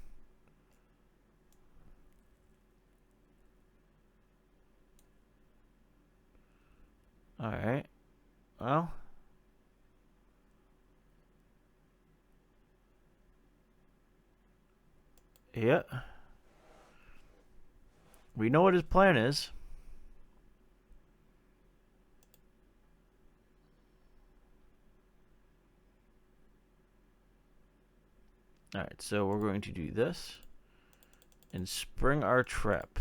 Alright. Well. Yeah. We know what his plan is. Alright, so we're going to do this and spring our trap.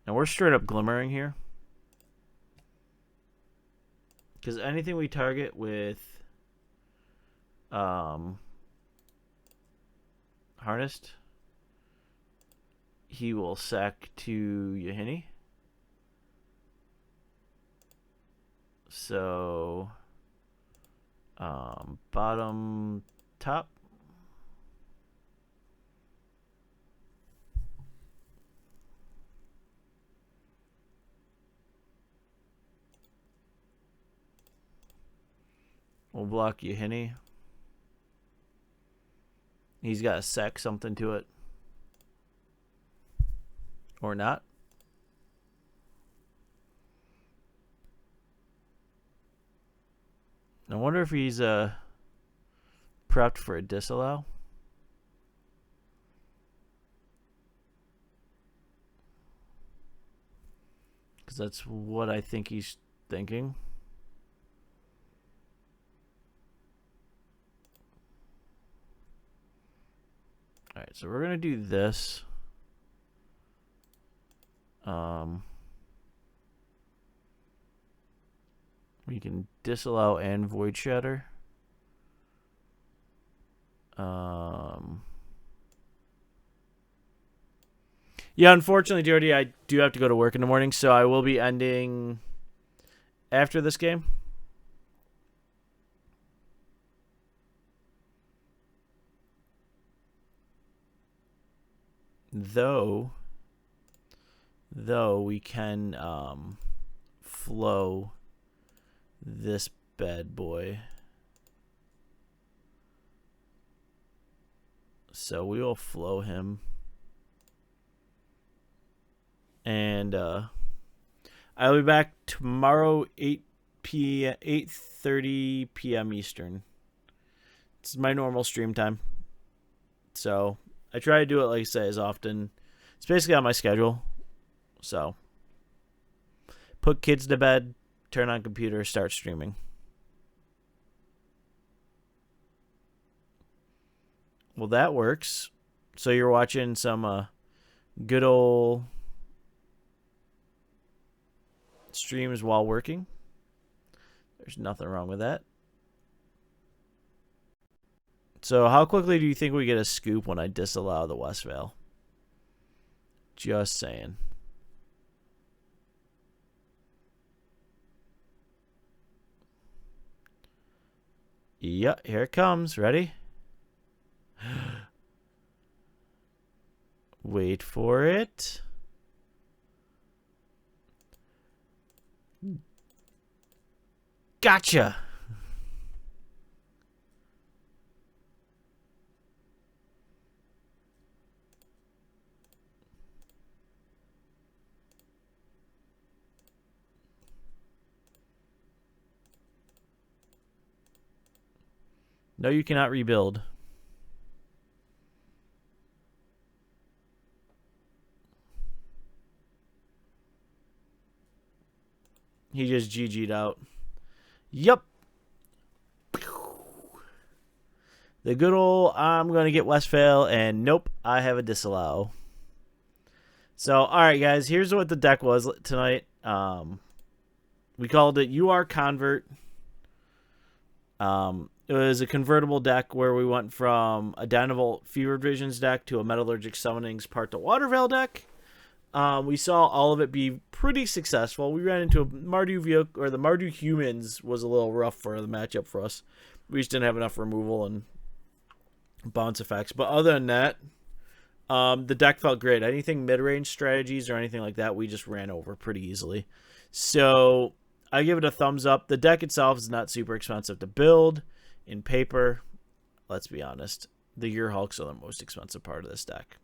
And we're straight up glimmering here. Because anything we target with harnessed, he will sack to Yahenni. So bottom, top. We'll block Yahenni. He's got to sack something to it. Or not. I wonder if he's prepped for a disallow. Because that's what I think he's thinking. Alright, so we're going to do this. We can disallow and void shatter. Yeah, unfortunately, Jody, I do have to go to work in the morning, so I will be ending after this game. Though we can flow this bad boy. So we will flow him. And I'll be back tomorrow 8:30 p.m. Eastern. It's my normal stream time. So I try to do it, like I say, as often. It's basically on my schedule. So put kids to bed, turn on computer, start streaming. Well, that works. So you're watching some good old streams while working. There's nothing wrong with that. So how quickly do you think we get a scoop when I disallow the Westvale? Just saying. Yep, here it comes. Ready? Wait for it. Gotcha. No, you cannot rebuild. He just GG'd out. Yup. The good old, I'm going to get Westvale, and nope, I have a disallow. So, alright guys, here's what the deck was tonight. We called it UR Convert. It was a convertible deck where we went from a Dynavolt Fevered Visions deck to a Metallurgic Summonings Part to Waterveil deck. We saw all of it be pretty successful. We ran into a Mardu vehicle, or the Mardu humans was a little rough for the matchup for us. We just didn't have enough removal and bounce effects. But other than that, the deck felt great. Anything mid-range strategies or anything like that, we just ran over pretty easily. So I give it a thumbs up. The deck itself is not super expensive to build. In paper, let's be honest, the Yearhulks are the most expensive part of this deck.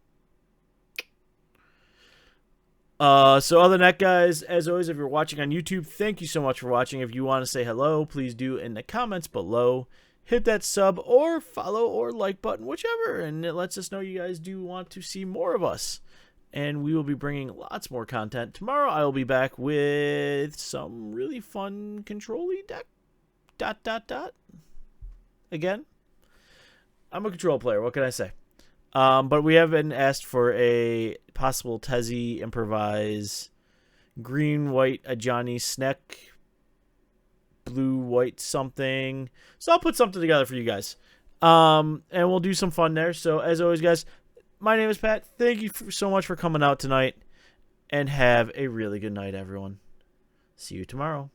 So other than that, guys, as always, if you're watching on YouTube, thank you so much for watching. If you want to say hello, please do in the comments below. Hit that sub or follow or like button, whichever, and it lets us know you guys do want to see more of us. And we will be bringing lots more content. Tomorrow I will be back with some really fun control-y deck. ... Again, I'm a control player. What can I say? But we have been asked for a possible Tezzy improvise green-white Ajani Snek blue-white something. So I'll put something together for you guys. And we'll do some fun there. So as always, guys, my name is Pat. Thank you so much for coming out tonight. And have a really good night, everyone. See you tomorrow.